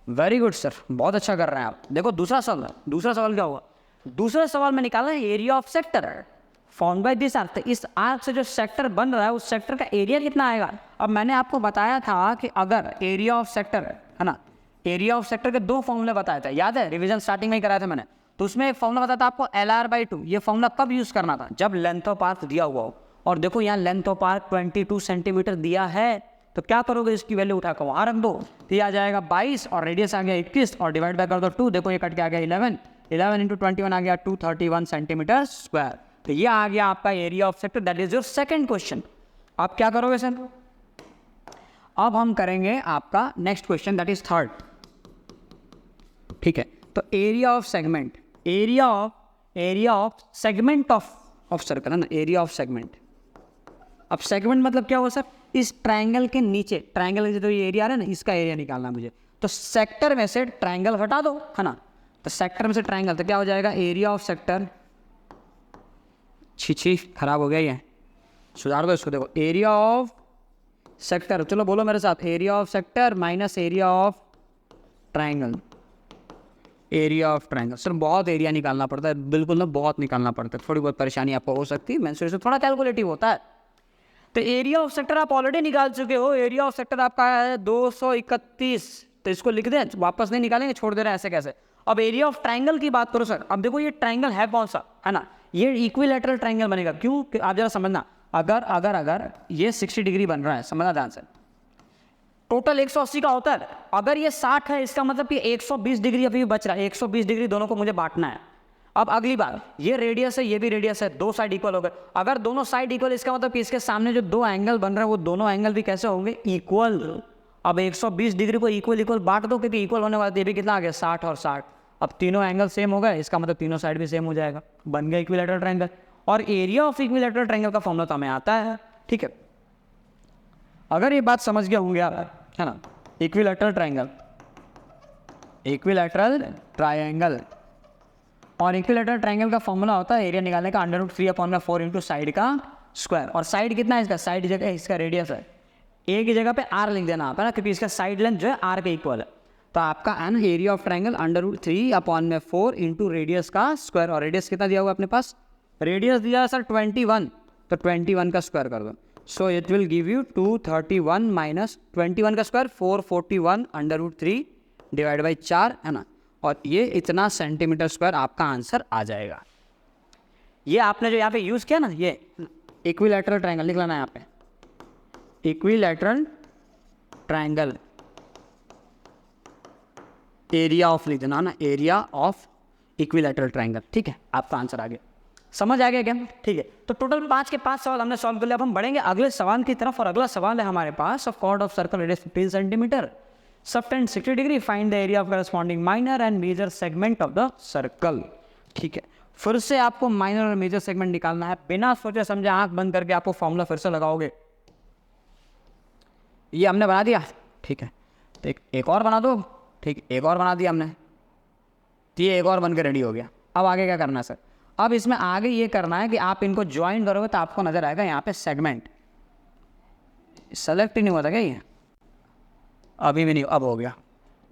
वेरी गुड सर, बहुत अच्छा कर रहे हैं आप। देखो दूसरा सवाल, दूसरा सवाल क्या हुआ? दूसरा सवाल में निकाला है area of sector found by this arc. इस आर्क से जो सेक्टर बन रहा है उस सेक्टर का एरिया कितना आएगा? अब मैंने आपको बताया था कि अगर एरिया ऑफ सेक्टर है ना, एरिया ऑफ सेक्टर के 2 फॉर्मूले बताया था, याद है? रिवीजन स्टार्टिंग में ही कराया था मैंने। तो उसमें एक फॉर्मूला बताया था आपको LR/2। ये फॉर्मूला कब यूज करना था? जब लेंथ ऑफ आर्क दिया हुआ हो। और देखो यहाँ लेंथ ऑफ आर्क 22 सेंटीमीटर दिया है, तो क्या करोगे? इसकी वैल्यू उठा कर वहाँ रख दो, तो ये आ जाएगा 22 और रेडियस आ गया 21 और डिवाइड बाय कर दो 2। देखो ये कट के आ गया 11, 11 इंटू 21 आ गया 231 सेंटीमीटर स्क्वायर। तो ये आ गया आपका area of sector. That is your second question. आप क्या करोगे सर? अब हम करेंगे आपका next question, that is third. ठीक है, तो area of segment, area of segment of circle है ना, एरिया ऑफ सेगमेंट। अब सेगमेंट मतलब क्या हुआ सर? इस ट्रायंगल के नीचे, ट्रायंगल के जो ये एरिया है ना, इसका एरिया निकालना मुझे। तो सेक्टर में से ट्रायंगल हटा दो, है ना। तो सेक्टर में से ट्रायंगल, तो क्या हो जाएगा? एरिया ऑफ सेक्टर, छी खराब हो गया ये, सुधार दो इसको। देखो एरिया ऑफ सेक्टर, चलो बोलो मेरे साथ, area of sector minus area of triangle. Area of triangle sir बहुत एरिया निकालना पड़ता है, बिल्कुल ना, बहुत निकालना पड़ता है। थोड़ी बहुत परेशानी आपको हो सकती है, मेंसुरेशन थोड़ा कैलकुलेटिव होता है। तो एरिया ऑफ सेक्टर आप ऑलरेडी निकाल चुके हो। एरिया ऑफ सेक्टर आपका है 231। तो इसको लिख दें, वापस नहीं निकालेंगे, छोड़ दे रहे हैं ऐसे कैसे। अब एरिया ऑफ ट्रायंगल की बात करो सर। अब देखो ये ट्रायंगल है कौन सा, है ना, ये इक्विलैटरल ट्रायंगल बनेगा। क्यों? आप जरा समझना, अगर ये 60 डिग्री बन रहा है, समझना ध्यान से, टोटल 180 का होता है। अगर ये 60 है, इसका मतलब कि 120 डिग्री अभी बच रहा है। 120 डिग्री दोनों को मुझे बांटना है। अब अगली बात, ये रेडियस है, ये भी रेडियस है, दो साइड इक्वल हो गए। अगर दोनों साइड इक्वल, इसका मतलब कि इसके सामने जो दो एंगल बन रहे हैं वो दोनों एंगल भी कैसे होंगे, इक्वल। अब 120 डिग्री को इक्वल इक्वल बांट दो, क्योंकि इक्वल होने वाला, ये भी कितना आ गया 60 और 60। अब तीनों एंगल सेम हो गए, इसका मतलब तीनों साइड भी सेम हो जाएगा, बन गया इक्विलैटरल ट्रायंगल। और एरिया ऑफ इक्विलैटरल ट्रायंगल का फॉर्मूला तो हमें आता है, ठीक है। अगर ये बात समझ गए होंगे आप, है ना, इक्विलैटरल ट्रायंगल, इक्विलैटरल ट्रायंगल, और इक्विलैटरल ट्रायंगल का फॉर्मूला होता है एरिया निकालने का √3/4 इंटू साइड का स्क्वायर। और साइड कितना है इसका, साइड जगह इसका रेडियस है, ए की जगह पे आर लिख देना आप, है ना, क्योंकि इसका साइड लेंथ जो है आर के इक्वल है। तो आपका है ना area of triangle √3/4 into radius का स्क्वायर। और रेडियस कितना दिया हुआ अपने पास, रेडियस दिया सर 21, तो 21 का स्क्वायर कर दो। So it will give you 231 minus 21 का स्क्वायर 441 √3 डिवाइड बाई 4, है ना, और ये इतना सेंटीमीटर स्क्वायर आपका आंसर आ जाएगा। ये आपने जो यहाँ पे यूज़ किया ना, ये इक्विलैटरल ट्रायंगल लिख लेना है यहाँ पे, इक्विलैटरल ट्रायंगल, एरिया ऑफ लिख देना ना, एरिया ऑफ इक्विलैटरल ट्रायंगल, ठीक है, आपका आंसर आ गया। समझ आ गया क्या, ठीक है। तो टोटल 5 के 5 सवाल हमने सॉल्व कर लिया। अब हम बढ़ेंगे अगले सवाल की तरफ, और अगला सवाल है हमारे पास, of chord of circle radius 15 centimetre, subtend 60 degree, find the area of corresponding minor and major segment of the circle, ठीक है। फिर से आपको माइनर और मेजर सेगमेंट निकालना है, बिना सोचे समझे आंख बंद करके आपको फॉर्मूला फिर से लगाओगे। ये हमने बना दिया, ठीक है, तो एक और बना दो, ठीक, एक और बना दिया हमने, तो ये एक और बन के रेडी हो गया। अब आगे क्या करना है सर, अब इसमें आगे ये करना है कि आप इनको ज्वाइन करोगे तो आपको नजर आएगा यहाँ पे सेगमेंट, सेलेक्ट ही नहीं हुआ था क्या ये, अभी भी नहीं, अब हो गया।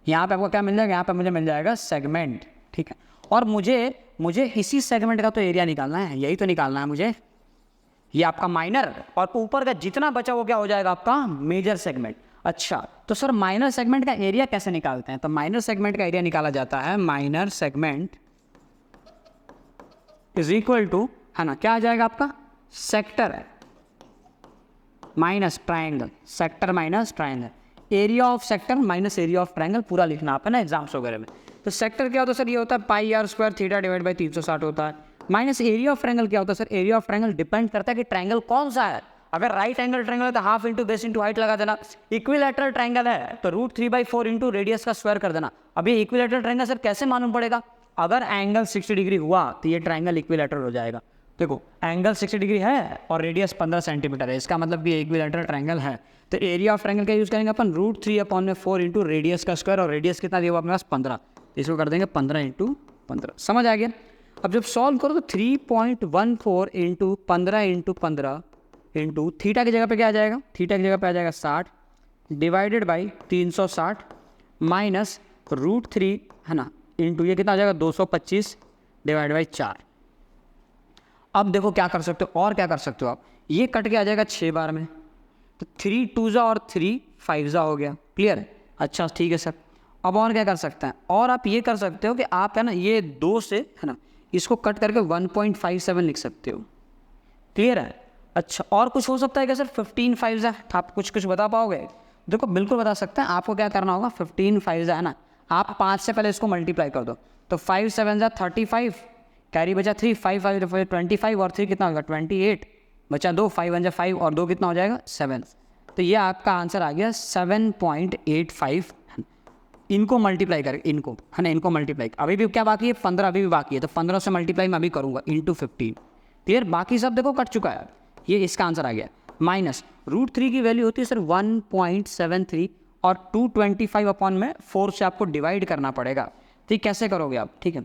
यहाँ पे आपको क्या मिल जाएगा, यहाँ पे मुझे मिल जाएगा सेगमेंट, ठीक है। और मुझे इसी सेगमेंट का तो एरिया निकालना है, यही तो निकालना है मुझे, ये आपका माइनर, और ऊपर का जितना बचा वो क्या हो जाएगा आपका मेजर सेगमेंट। अच्छा, तो सर माइनर सेगमेंट का एरिया कैसे निकालते हैं, तो माइनर सेगमेंट का एरिया निकाला जाता है, minor segment is equal to, है ना, क्या आ जाएगा आपका sector minus triangle, sector minus triangle, area of sector minus area of triangle, पूरा लिखना आप, है ना, एग्जाम्स वगैरह में। तो सेक्टर क्या होता है सर, ये होता है πr² थीटा डिवाइड बाई 360 होता है, माइनस एरिया ऑफ ट्रायंगल क्या होता है sir, area of triangle depend करता है कि ट्रायंगल कौन सा है। अगर राइट एंगल ट्रायंगल है तो half into base into height लगा देना, इक्विलैटरल ट्रायंगल है तो √3/4 इंटू रेडियस का स्क्वायर कर देना। अब ये इक्विलैटरल ट्रायंगल सर कैसे मालूम पड़ेगा, अगर एंगल 60 डिग्री हुआ तो ये ट्रायंगल इक्विलैटरल हो जाएगा। देखो एंगल 60 डिग्री है और रेडियस 15 सेंटीमीटर है, इसका मतलब कि इक्विलैटरल ट्रायंगल है। तो एरिया ऑफ ट्रायंगल का यूज़ करेंगे अपन √3/4 इंटू रेडियस का स्क्वायर, और रेडियस कितना दिया हुआ अपने पास 15, तो इसको कर देंगे 15 इंटू 15। समझ आ गया। अब जब सॉल्व करो तो 3.14 इंटू 15 इंटू 15 इंटू थीटा की जगह पे क्या आ जाएगा, थीटा की जगह पे आ जाएगा 60 डिवाइडेड बाई 360 माइनस √3, है ना, इंटू ये कितना आ जाएगा 225 डिवाइड बाई 4। अब देखो क्या कर सकते हो, और क्या कर सकते हो आप, ये कट के आ जाएगा 6 बार में, तो 3 2 और 3 5 हो गया, क्लियर है। अच्छा ठीक है सर, अब और क्या कर सकते हैं, और आप ये कर सकते हो कि आप, है ना, ये 2 से, है ना, इसको कट करके 1.57 लिख सकते हो, क्लियर है। अच्छा और कुछ हो सकता है क्या सर, 15 5 आप कुछ बता पाओगे, देखो बिल्कुल बता सकते हैं। आपको क्या करना होगा, 15 5 है ना, आप 5 से पहले इसको मल्टीप्लाई कर दो, तो 5 7 35, कैरी बचा 3, 5 5 25 और 3 कितना होगा 28, बचा 2, 5 1 5 और 2 कितना हो जाएगा 7। तो ये आपका आंसर आ गया 7.85। इनको मल्टीप्लाई करके, इनको, है ना, इनको मल्टीप्लाई, अभी भी क्या बाकी है 15 अभी भी बाकी है, तो 15 से मल्टीप्लाई मैं अभी करूँगा इंटू 15, क्लियर। बाकी सब देखो कट चुका है, ये इसका आंसर आ गया। माइनस √3 की वैल्यू होती है सर 1.73 और 225/4 से आपको डिवाइड करना पड़ेगा। ठीक कैसे करोगे आप, ठीक है,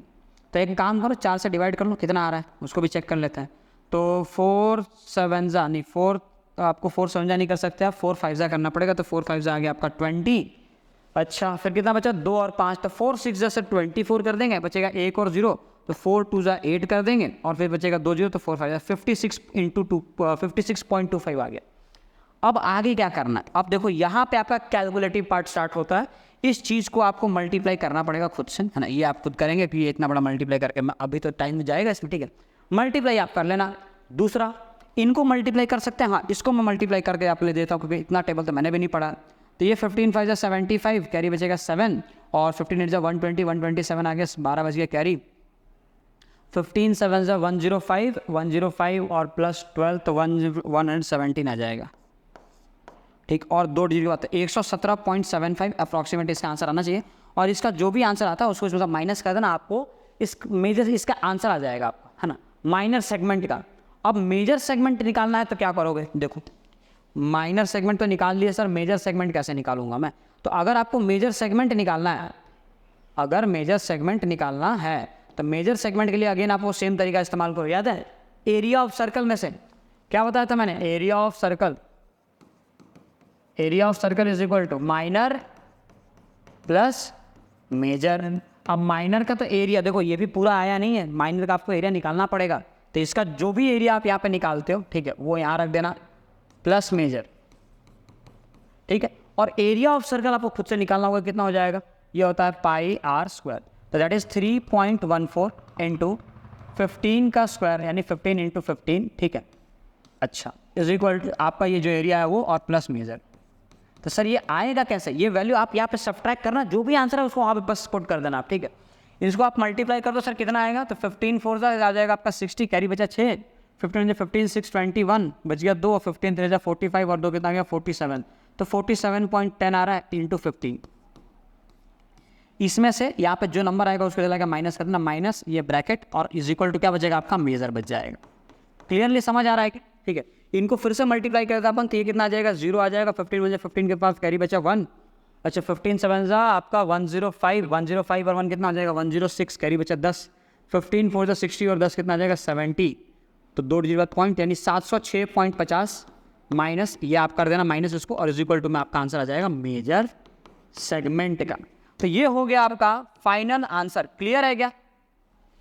तो एक काम करो 4 से डिवाइड कर लो, कितना आ रहा है उसको भी चेक कर लेते हैं। तो 4 7 नहीं 4, तो आपको 4 7 नहीं कर सकते आप, 4 5 करना पड़ेगा, तो 4 5 आ गया आपका 20। अच्छा फिर कितना बचा 2 और 5, तो 4 6 से 24 कर देंगे, बचेगा 1 और 0, तो 4 2 8 कर देंगे, और फिर बचेगा 2 0, तो 4 5 56 इंटू 2 56.25 आ गया। अब आगे क्या करना है, अब देखो यहाँ पे आपका कैलकुलेटिव पार्ट स्टार्ट होता है। इस चीज़ को आपको मल्टीप्लाई करना पड़ेगा खुद से, है ना, ये आप खुद करेंगे कि ये इतना बड़ा मल्टीप्लाई करके, मैं अभी तो टाइम में जाएगा इसमें, ठीक है, मल्टीप्लाई आप कर लेना। दूसरा इनको मल्टीप्लाई कर सकते हैं, हाँ इसको मैं मल्टीप्लाई करके आप ले देता हूँ, क्योंकि इतना टेबल तो मैंने भी नहीं पढ़ा। तो ये 15 5 75, कैरी बचेगा 7, और 15 8 120 127 आ गया, 12 बच गया कैरी। 15 7 से 105, 105 और प्लस 12 तो 117 आ जाएगा, ठीक। और 2 डिजिट आता है 117.75 अप्रॉक्सीमेट इसका आंसर आना चाहिए। और इसका जो भी आंसर आता है उसको इसमें माइनस कर देना, आपको इस मेजर इसका आंसर आ जाएगा आपका, है ना, माइनर सेगमेंट का। अब मेजर सेगमेंट निकालना है तो क्या करोगे, देखो माइनर सेगमेंट तो निकाल लिए सर, मेजर सेगमेंट कैसे निकालूंगा मैं। तो अगर आपको मेजर सेगमेंट निकालना है, अगर मेजर सेगमेंट निकालना है तो मेजर सेगमेंट के लिए अगेन आपको सेम तरीका इस्तेमाल करो। याद है एरिया ऑफ सर्कल में से क्या बताया था मैंने, area of circle, area of circle is equal to minor plus major. अब माइनर का तो एरिया देखो ये भी पूरा आया नहीं है, माइनर का आपको एरिया निकालना पड़ेगा, तो इसका जो भी एरिया आप यहाँ पे निकालते हो, ठीक है, वो यहाँ रख देना प्लस मेजर, ठीक है। और एरिया ऑफ सर्कल आपको खुद से निकालना होगा, कितना हो जाएगा, ये होता है पाई आर स्क्वायर, तो दैट इज 3.14 इंटू 15 का स्क्वायर यानी 15 इंटू 15, ठीक है। अच्छा इज इक्वल टू आपका ये जो एरिया है वो और प्लस मेजर। तो सर ये आएगा कैसे, ये वैल्यू आप यहाँ पे सब्ट्रैक्ट करना, जो भी आंसर है उसको वहाँ पे बस पुट कर देना आप, ठीक है। इसको आप मल्टीप्लाई कर दो सर, कितना आएगा, तो 15 4 आ जाएगा आपका 60, कैरी बचा 6, 15 15 6 21 बच गया 2, 15 3 45 और 2 कितना आ गया 47, तो 47.10 आ रहा है इंटू 15। इसमें से यहाँ पे जो नंबर आएगा उसको चला माइनस कर देना, माइनस ये ब्रैकेट और इज इक्वल टू क्या बचेगा आपका मेजर बच जाएगा। क्लियरली समझ आ रहा है कि, ठीक है। इनको फिर से मल्टीप्लाई करता अपन तो ये कितना आ जाएगा 0 आ जाएगा, 15 बजे 15 के पास कैरी बचा 1, अच्छा 15 7 आपका 105, 105 और 1 कितना आ जाएगा 106, कैरी बचा 10, 15 4 60 और 10 कितना आ जाएगा 70, तो 2 डिजिट बाद पॉइंट यानी 706.50 माइनस ये आप कर देना माइनस उसको और इज इक्वल टू में आपका आंसर आ जाएगा मेजर सेगमेंट का। तो ये हो गया आपका फाइनल आंसर। क्लियर है क्या,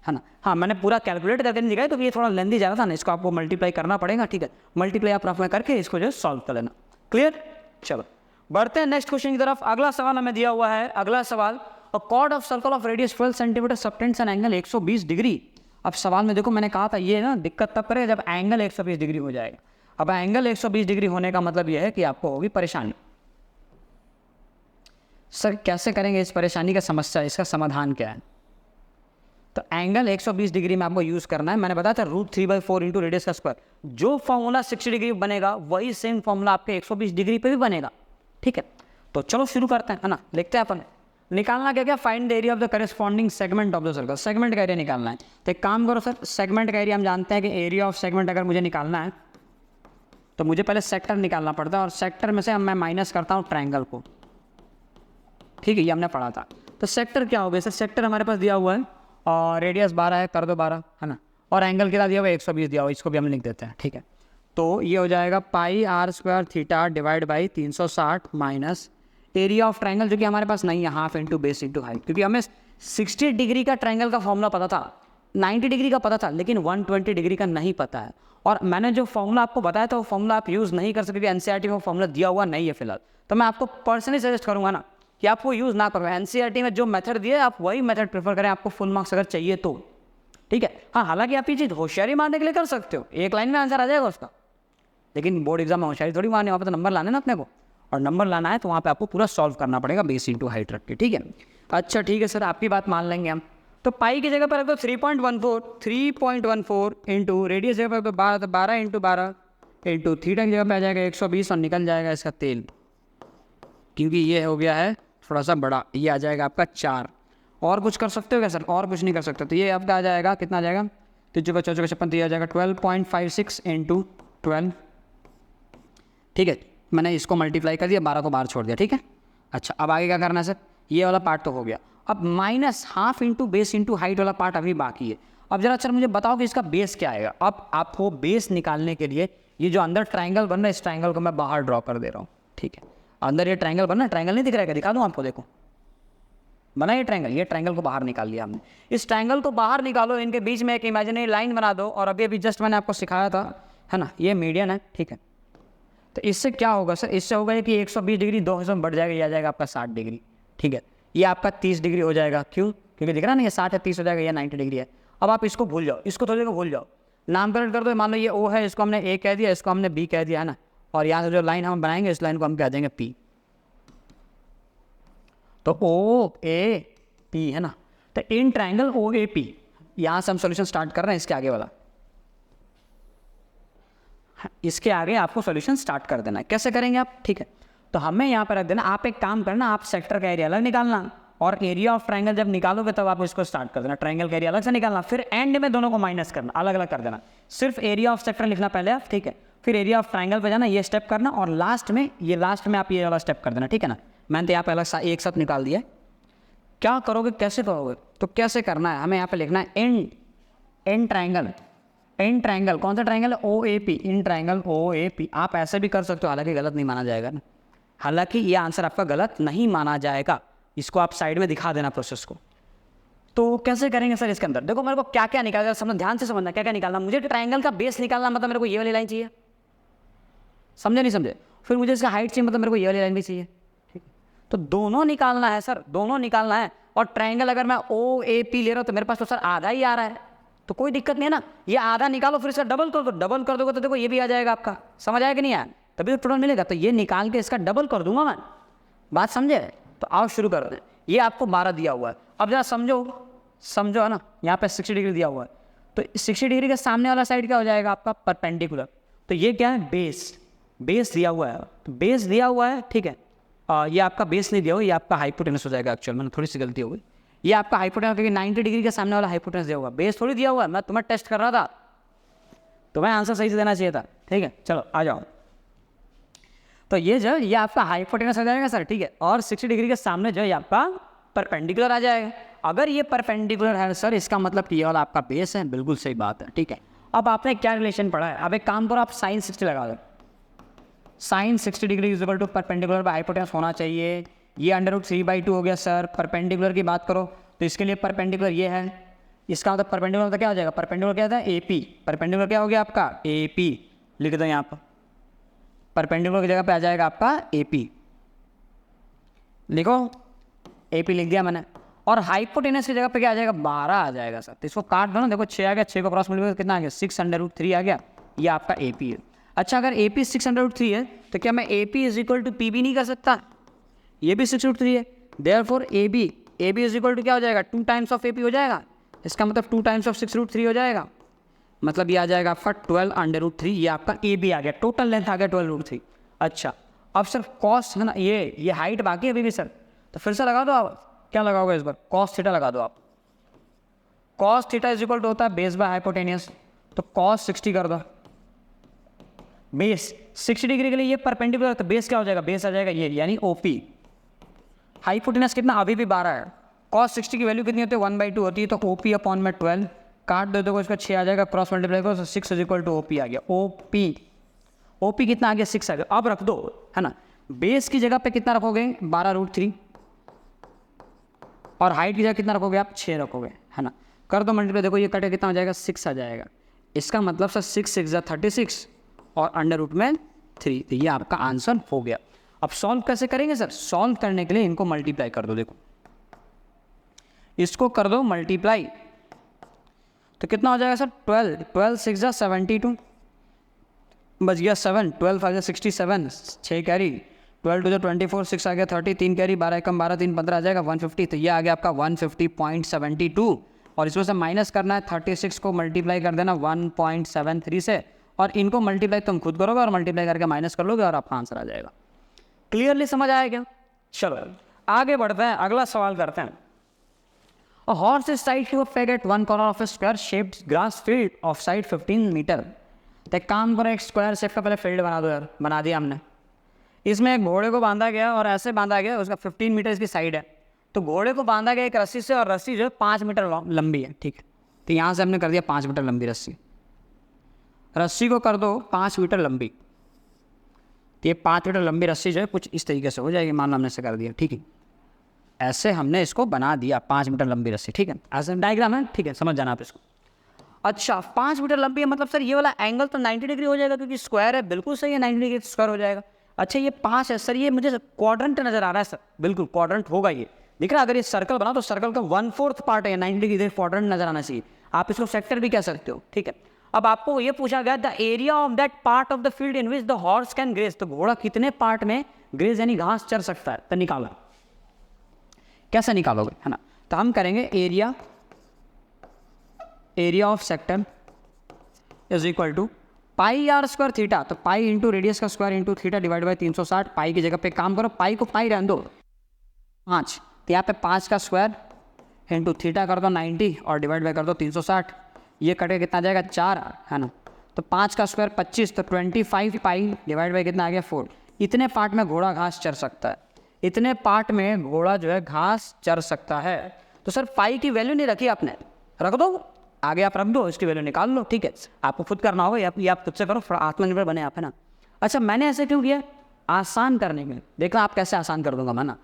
है ना। हाँ मैंने पूरा कैलकुलेट करके नहीं दिखाया तो ये थोड़ा लेंदी जा रहा था ना, इसको आपको मल्टीप्लाई करना पड़ेगा, ठीक है। मल्टीप्लाई आप रफ में करके इसको जो सॉल्व कर लेना। क्लियर, चलो बढ़ते हैं नेक्स्ट क्वेश्चन की तरफ। अगला सवाल हमें दिया हुआ है, अगला सवाल, अ cord of circle of radius 12 centimetre subtends an angle 120 degree. अब सवाल में देखो मैंने कहा था ये ना दिक्कत तब करेगा जब एंगल 120 डिग्री हो जाएगा। अब एंगल 120 डिग्री होने का मतलब यह है कि आपको होगी परेशानी। सर कैसे करेंगे इस परेशानी का समस्या, इसका समाधान क्या है। तो एंगल 120 डिग्री में आपको यूज़ करना है, मैंने बताया था √3/4 इंटू रेडियस का स्क्वायर। जो फॉर्मूला 60 डिग्री बनेगा वही सेम फॉर्मूला आपके 120 डिग्री पे भी बनेगा, ठीक है। तो चलो शुरू करते हैं, है ना। लिखते हैं अपन, निकालना क्या क्या, find the area of the corresponding segment of the circle. Segment का एरिया निकालना है, तो एक काम करो सर, सेगमेंट का एरिया हम जानते हैं कि एरिया ऑफ सेगमेंट अगर मुझे निकालना है तो मुझे पहले सेक्टर निकालना पड़ता है, और सेक्टर में से मैं माइनस करता हूँ ट्रायंगल को, ठीक है, ये हमने पढ़ा था। तो सेक्टर क्या हो गया सर, सेक्टर हमारे पास दिया हुआ है और रेडियस 12 है, कर दो 12, है ना, और एंगल कितना दिया हुआ है 120 दिया हुआ है, इसको भी हम लिख देते हैं, ठीक है। तो ये हो जाएगा pi are square theta divide by 360 minus area of triangle जो कि हमारे पास नहीं है, half into base into height, क्योंकि हमें 60 डिग्री का ट्रायंगल का फॉर्मूला पता था, 90 डिग्री का पता था, लेकिन 120 डिग्री का नहीं पता है। और मैंने जो फॉर्मूला आपको बताया था वो फॉर्मूला आप यूज़ नहीं कर सकते, क्योंकि एनसीईआरटी में फॉर्मूला दिया हुआ नहीं है फिलहाल। तो मैं आपको पर्सनली सजेस्ट करूँगा ना कि आपको यूज़ ना करो, एनसीईआरटी में जो मेथड दिया है आप वही मेथड प्रेफर करें, आपको फुल मार्क्स अगर चाहिए तो, ठीक है। हाँ हालांकि आप ये चीज़ होशियारी मारने के लिए कर सकते हो, एक लाइन में आंसर आ जाएगा उसका, लेकिन बोर्ड एग्जाम में होशियारी थोड़ी मारने, वहाँ पर तो नंबर लाने ना अपने को, और नंबर लाना है तो वहाँ पे आपको पूरा सॉल्व करना पड़ेगा बेस इंटू हाइट रख के, ठीक है। अच्छा ठीक है सर, आपकी बात मान लेंगे हम। तो पाई की जगह पर रख दो 3.14 इंटू रेडियस जगह पर 12 इंटू 12 इंटू थीटा की जगह पर आ जाएगा 120 और निकल जाएगा इसका तेल, क्योंकि ये हो गया है थोड़ा सा बड़ा, ये आ जाएगा आपका 4। और कुछ कर सकते हो क्या सर, और कुछ नहीं कर सकते, तो ये आपका आ जाएगा कितना आ जाएगा 3 × 4 = 56, तो ये आ जाएगा 12.56 इंटू 12, ठीक है। मैंने इसको मल्टीप्लाई कर दिया, 12 को बाहर छोड़ दिया, ठीक है। अच्छा अब आगे क्या करना है सर, ये वाला पार्ट तो हो गया, अब minus half into base into height वाला पार्ट अभी बाकी है। अब जरा सर मुझे बताओ कि इसका बेस क्या आएगा। अब आपको बेस निकालने के लिए ये जो अंदर ट्रायंगल बन रहा है इस ट्रायंगल को मैं बाहर ड्रॉ कर दे रहा हूँ, ठीक है। अंदर ये ट्रायंगल बना, ट्रायंगल नहीं दिख रहा है, दिखा दूँ आपको, देखो बना ये ट्रायंगल को बाहर निकाल लिया हमने। इस ट्रायंगल को बाहर निकालो, इनके बीच में एक इमेजिनरी लाइन बना दो, और अभी जस्ट मैंने आपको सिखाया था, है ना, ये मीडियन है, ठीक है। तो इससे क्या होगा सर, इससे होगा कि 120 डिग्री 2 हिस्सों में बढ़ जाएगा, ये आ जाएगा आपका 60 डिग्री, ठीक है। ये आपका 30 डिग्री हो जाएगा, क्यों, क्योंकि दिख रहा है ना ये 60 है, 30 हो जाएगा, ये 90 डिग्री है। अब आप इसको भूल जाओ, इसको थोड़ी देर भूल जाओ, नामकरण कर दो, मान लो ये ओ है, इसको हमने ए कह दिया, इसको हमने बी कह दिया, है ना, और यहाँ से जो लाइन हम बनाएंगे इस लाइन को हम कह देंगे पी, तो ओ ए पी, है ना। तो in triangle O A P यहाँ से हम सॉल्यूशन स्टार्ट कर रहे हैं, इसके आगे वाला, इसके आगे आपको सॉल्यूशन स्टार्ट कर देना है। कैसे करेंगे आप, ठीक है, तो हमें यहाँ पर रख देना। आप एक काम करना, आप सेक्टर का एरिया अलग निकालना और एरिया ऑफ ट्रायंगल जब निकालोगे तब आप इसको स्टार्ट कर देना। ट्रायंगल का एरिया अलग से निकालना, फिर एंड में दोनों को माइनस करना, अलग अलग कर देना। सिर्फ एरिया ऑफ सेक्टर लिखना पहले आप, ठीक है, फिर एरिया ऑफ ट्रायंगल पे जाना, ये स्टेप करना, और लास्ट में आप ये वाला स्टेप कर देना, ठीक है ना। मैंने तो यहाँ पे अलग एक साथ निकाल दिया। क्या करोगे, कैसे करोगे, तो कैसे करना है, हमें यहाँ पे लिखना है इन ट्रायंगल कौन सा ट्रायंगल है, OAP, इन ट्रायंगल OAP। आप ऐसे भी कर सकते हो, हालांकि गलत नहीं माना जाएगा ना, हालांकि ये आंसर आपका गलत नहीं माना जाएगा। इसको आप साइड में दिखा देना प्रोसेस को। तो कैसे करेंगे सर इसके अंदर, देखो मेरे को क्या क्या निकालना, समझना, ध्यान से समझना क्या क्या निकालना। मुझे ट्रायंगल का बेस निकालना, मतलब मेरे को ये वाली लाइन चाहिए, समझे नहीं समझे। फिर मुझे इसका हाइट चाहिए, मतलब मेरे को ये वाली लाइन भी चाहिए, ठीक है। तो दोनों निकालना है सर, दोनों निकालना है। और ट्रायंगल अगर मैं OAP ले रहा हूँ तो मेरे पास तो सर आधा ही आ रहा है, तो कोई दिक्कत नहीं है ना। ये आधा निकालो, फिर इसका डबल कर दो, डबल कर दोगे तो देखो ये भी आ जाएगा आपका, समझ आया कि नहीं आया, तभी तो टोटल मिलेगा। तो ये निकाल के इसका डबल कर दूंगा मैं, बात समझे। तो आओ शुरू करो। ये आपको 12 दिया हुआ है, अब जरा समझो है ना, यहाँ पे 60 डिग्री दिया हुआ है, तो 60 डिग्री के सामने वाला साइड क्या हो जाएगा आपका, परपेंडिकुलर। तो ये क्या है, बेस दिया हुआ है, तो बेस दिया हुआ है, ठीक है। ये आपका बेस नहीं दिया हुआ, ये आपका हाइपोटेनस हो जाएगा। एक्चुअल मैंने थोड़ी सी गलती हो गई, ये आपका हाइपोटेनस, क्योंकि 90 डिग्री के सामने वाला हाइपोटेनस दिया हुआ, बेस थोड़ी दिया हुआ है। मैं तुम्हें टेस्ट कर रहा था, तुम्हें आंसर सही से देना चाहिए था, ठीक है। चलो आ जाओ। तो ये आपका हाइपोटेनस आ जाएगा सर, ठीक है, और 60 डिग्री के सामने जो है आपका परपेंडिकुलर आ जाएगा। अगर ये परपेंडिकुलर है सर, इसका मतलब कि ये वाला आपका बेस है, बिल्कुल सही बात है, ठीक है। अब आपने क्या रिलेशन पढ़ा है, अब एक काम करो, आप साइन 60 लगा दो। Sine 60 degree is equal to perpendicular by hypotenuse होना चाहिए। ये √3/2 हो गया सर। परपेंडिकुलर की बात करो तो इसके लिए परपेंडिकुलर ये है, इसका मतलब परपेंडिकुलर तो क्या हो जाएगा, परपेंडिकुलर क्या था, AP। परपेंडिकुलर क्या हो गया आपका, AP। लिख दो यहाँ पर, परपेंडिकुलर की जगह पे आ जाएगा आपका AP, लिखो AP लिख दिया मैंने। और हाइपोटेनस की जगह पे क्या आ जाएगा, 12 आ जाएगा सर। तो इसको काट दो ना, देखो 6 आ गया, 6 को क्रॉस मल्टीप्लाई कितना आ गया, 6√3 आ गया। ये आपका AP है। अच्छा, अगर AP 6√3 है तो क्या मैं AP is equal to PB नहीं कर सकता, ये भी 6√3 है, therefore AB is equal to क्या हो जाएगा, 2 टाइम्स ऑफ AP हो जाएगा। इसका मतलब 2 टाइम्स ऑफ 6√3 हो जाएगा, मतलब ये आ जाएगा आपका 12√3। ये आपका AB आ गया, टोटल लेंथ आ गया 12√3। अच्छा, अब सर कॉस है ना, ये हाइट बाकी है अभी भी सर, तो फिर से लगा दो आप, क्या लगाओगे इस बार, cos थीटा लगा दो आप। cos theta is equal to होता है बेस बाय हाइपोटेनियस, तो cos 60 कर दो। बेस 60 डिग्री के लिए ये परपेंडिकुलर, तो बेस क्या हो जाएगा, बेस आ जाएगा ये, यानी OP। हाइपोटेनस कितना, अभी भी 12 है। cos 60 की वैल्यू कितनी होती है, 1/2 होती है, तो OP अपॉन में 12 काट दो, देखो इसका 6 आ जाएगा, क्रॉस मल्टीप्लाई करो, 6 इज इक्वल टू OP आ गया। OP कितना आ गया, 6 आ गया। अब रख दो, है ना, बेस की जगह पे कितना रखोगे, 12√3, और हाइट की जगह कितना रखोगे आप, 6 रखोगे, है ना। कर दो मल्टीप्लाई, देखो ये कटे कितना हो जाएगा, 6 आ जाएगा। इसका मतलब सर 6 6 36 और √3, तो ये आपका आंसर हो गया। अब सॉल्व कैसे करेंगे सर, सॉल्व करने के लिए इनको मल्टीप्लाई कर दो, देखो इसको कर दो मल्टीप्लाई, तो कितना हो जाएगा सर, 12 6 72, बच गया 7, 12 5 67, 6 कैरी, 12 2 24, 6 आ गया 30, 3 कैरी, 12 कम 12 3 15 आ जाएगा 150। तो ये आ गया आपका 150.72, और इसमें से माइनस करना है 36 को मल्टीप्लाई कर देना 1.73 से, और इनको मल्टीप्लाई तुम खुद करोगे और मल्टीप्लाई करके माइनस कर लोगे और आपका आंसर आ जाएगा। क्लियरली समझ आया क्या, चलो आगे बढ़ते हैं, अगला सवाल करते हैं। A horse is tied to a peg at one corner of a square shaped grass field of side 15 metre. तो एक काम करो, एक स्क्वायर शेप का पहले फील्ड बना दो यार, बना दिया हमने। इसमें एक घोड़े को बांधा गया और ऐसे बांधा गया, उसका 15 मीटर इसकी साइड है। तो घोड़े को बांधा गया एक रस्सी से, और रस्सी जो है 5 मीटर लंबी है, ठीक है। तो यहाँ से हमने कर दिया 5 मीटर लंबी रस्सी को कर दो 5 मीटर लंबी। तो ये 5 मीटर लंबी रस्सी जो है कुछ इस तरीके से हो जाएगी, मान लो हमने ऐसे कर दिया, ठीक है। ऐसे हमने इसको बना दिया 5 मीटर लंबी रस्सी, ठीक है। ऐसे डायग्राम है, ठीक है, समझ जाना आप इसको। अच्छा, 5 मीटर लंबी है, मतलब सर ये वाला एंगल तो 90 डिग्री हो जाएगा, क्योंकि स्क्वायर है, बिल्कुल सही है, 90 डिग्री स्क्वायर हो जाएगा। अच्छा, ये 5 है सर, ये मुझे क्वाड्रेंट नजर आ रहा है सर, बिल्कुल क्वाड्रेंट होगा ये, दिख रहा है। अगर ये सर्कल बना तो सर्कल का 1/4 पार्ट है, 90 डिग्री क्वाड्रेंट नजर आना चाहिए। आप इसको सेक्टर भी कह सकते हो, ठीक है। अब आपको ये पूछा गया, the area of that part of the field in which the horse can graze, तो घोड़ा कितने पार्ट में ग्रेज यानी घास चर सकता है, तो निकालो। कैसे निकालोगे, है ना, तो हम करेंगे area area of sector is equal to pi are square theta, तो पाई इंटू रेडियस का square into theta divide by 360। Pi की जगह पे काम करो, पाई को पाई रहने दो 5, तो यहाँ पे 5 का स्क्वायर इंटू थीटा कर दो 90 और डिवाइड बाई कर दो 360। ये कटे कितना आ जाएगा 4 है ना, तो 5 का स्क्वायर 25, तो 25 पाई डिवाइड बाई कितना आ गया 4। इतने पार्ट में घोड़ा घास चर सकता है, इतने पार्ट में घोड़ा जो है घास चर सकता है। तो सर पाई की वैल्यू नहीं रखी आपने, रख दो आगे, आप रख दो, इसकी वैल्यू निकाल लो, ठीक है। आपको खुद करना होगा, या आप खुद से करो, आत्मनिर्भर बने आप, है ना। अच्छा मैंने ऐसे क्यों किया, आसान करने में, देखना आप कैसे आसान कर दूंगा मैं ना।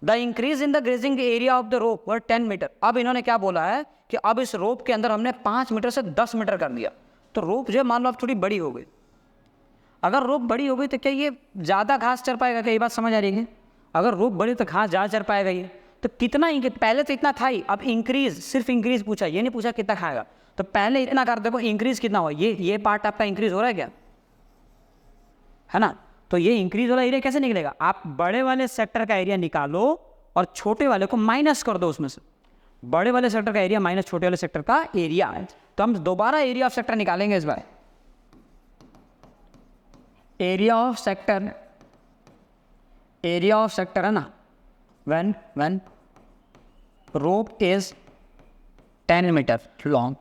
The increase in the grazing area of the rope were 10 metre. अब इन्होंने क्या बोला है कि अब इस रोप के अंदर हमने 5 मीटर से 10 मीटर कर दिया, तो रोप जो है मान लो अब थोड़ी बड़ी हो गई। अगर रोप बड़ी हो गई तो क्या ये ज़्यादा घास चर पाएगा, क्या ये बात समझ आ रही है? अगर रोप बड़ी तो घास ज़्यादा चर पाएगा ये, तो कितना पहले तो इतना था ही, अब इंक्रीज, सिर्फ इंक्रीज पूछा, ये नहीं पूछा कितना खाएगा। तो पहले इतना कर देखो इंक्रीज कितना हुआ, ये पार्ट आपका इंक्रीज हो रहा है क्या, है ना। तो ये इंक्रीज वाला एरिया कैसे निकलेगा, आप बड़े वाले सेक्टर का एरिया निकालो और छोटे वाले को माइनस कर दो उसमें से। बड़े वाले सेक्टर का एरिया माइनस छोटे वाले सेक्टर का एरिया है, तो हम दोबारा एरिया ऑफ सेक्टर निकालेंगे इस बार। एरिया ऑफ सेक्टर है ना, when rope is 10 metre long,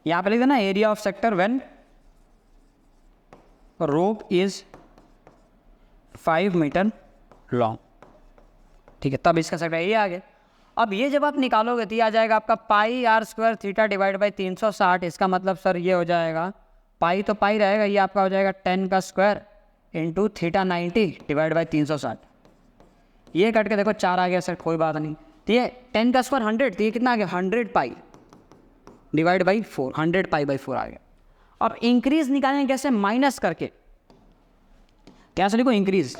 यहाँ पे लिख देना area of sector when rope is 5 metre long, ठीक है। तब इसका सेक्टर एरिया आ गया। अब ये जब आप निकालोगे तो ये आ जाएगा आपका pi are square theta divide by 360। इसका मतलब सर ये हो जाएगा, पाई तो पाई रहेगा, ये आपका हो जाएगा 10 का square into theta 90 divide by 360। ये कट के देखो 4 आ गया सर, कोई बात नहीं। तो ये 10 का स्क्वायर 100, तो ये कितना आ गया 100 pi divide by 4, 100 pi by 4 आ गया। अब इंक्रीज निकालेंगे कैसे, माइनस करके, कैसे लिखो increase,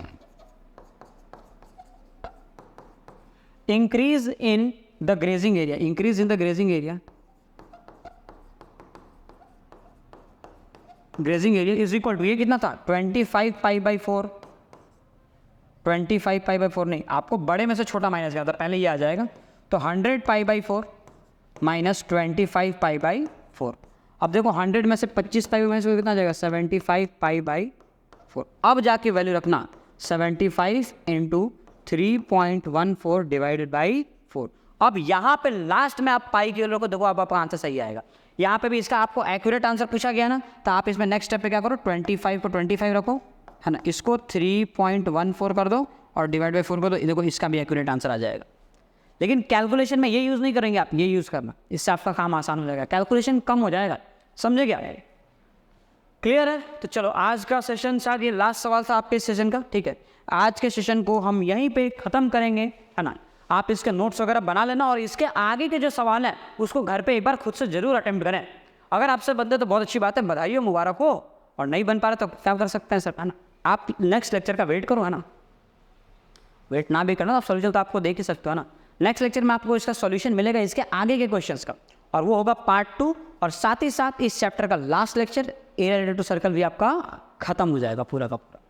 increase in the grazing area, increase in the grazing area, grazing area is equal to, ये कितना था 25 पाई बाई 4, 25 पाई बाई 4 नहीं, आपको बड़े में से छोटा माइनस किया था, पहले ये आ जाएगा, तो 100 pi by 4 minus 25 pi by 4। अब देखो 100 में से 25 पाई में से कितना आ जाएगा 75 पाई बाई 4। अब जाके वैल्यू रखना 75 इंटू 3.14 डिवाइडेड बाई 4। अब यहाँ पे लास्ट में आप पाई की वैल्यू को देखो, अब आपका आंसर सही आएगा। यहाँ पे भी इसका आपको एक्यूरेट आंसर पूछा गया ना, तो आप इसमें नेक्स्ट स्टेप पे क्या करो, 25 को 25 रखो, है ना, इसको 3.14 कर दो और डिवाइड बाई 4 कर दो, देखो इसका भी एक्यूरेट आंसर आ जाएगा। लेकिन कैलकुलेशन में ये यूज़ नहीं करेंगे आप, ये यूज़ करना, इससे आपका काम आसान हो जाएगा, कैलकुलेशन कम हो जाएगा, समझे क्या? क्लियर है? तो चलो आज का सेशन, शायद ये लास्ट सवाल था आपके इस सेशन का, ठीक है। आज के सेशन को हम यहीं पे ख़त्म करेंगे, है ना। आप इसके नोट्स वगैरह बना लेना और इसके आगे के जो सवाल हैं उसको घर पे एक बार खुद से ज़रूर अटेम्प्ट करें। अगर आपसे बनते तो बहुत अच्छी बात है, बधाई हो, मुबारक हो। और नहीं बन पा रहा तो क्या कर सकते हैं सर, है ना। आप नेक्स्ट लेक्चर का वेट करो, है ना। वेट ना भी करना, आप सोल्यूशन तो आपको देख ही सकते हो ना। नेक्स्ट लेक्चर में आपको इसका सॉल्यूशन मिलेगा इसके आगे के क्वेश्चंस का, और वो होगा पार्ट 2, और साथ ही साथ इस चैप्टर का last lecture area related to circle भी आपका खत्म हो जाएगा पूरा का पूरा।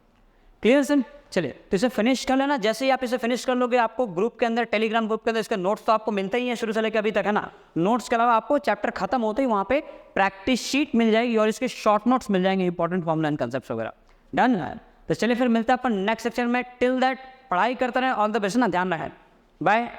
Clear sir? चलिए तो इसे फिनिश कर लेना। जैसे ही आप इसे फिनिश कर लोगे, आपको ग्रुप के अंदर, टेलीग्राम ग्रुप के अंदर इसके नोट्स तो आपको मिलते ही हैं शुरू से लेकर अभी तक, है ना। नोट्स के अलावा आपको चैप्टर खत्म होते ही वहाँ पे प्रैक्टिस शीट मिल जाएगी और इसके शॉर्ट नोट्स मिल जाएंगे, इंपॉर्टेंट फॉर्मूला एंड कंसेप्ट्स वगैरह। डन है? तो चलिए फिर मिलते हैं अपन नेक्स्ट सेक्शन में। टिल दैट पढ़ाई करते रहें, ऑल द बेस्ट ना, ध्यान रखें, बाय।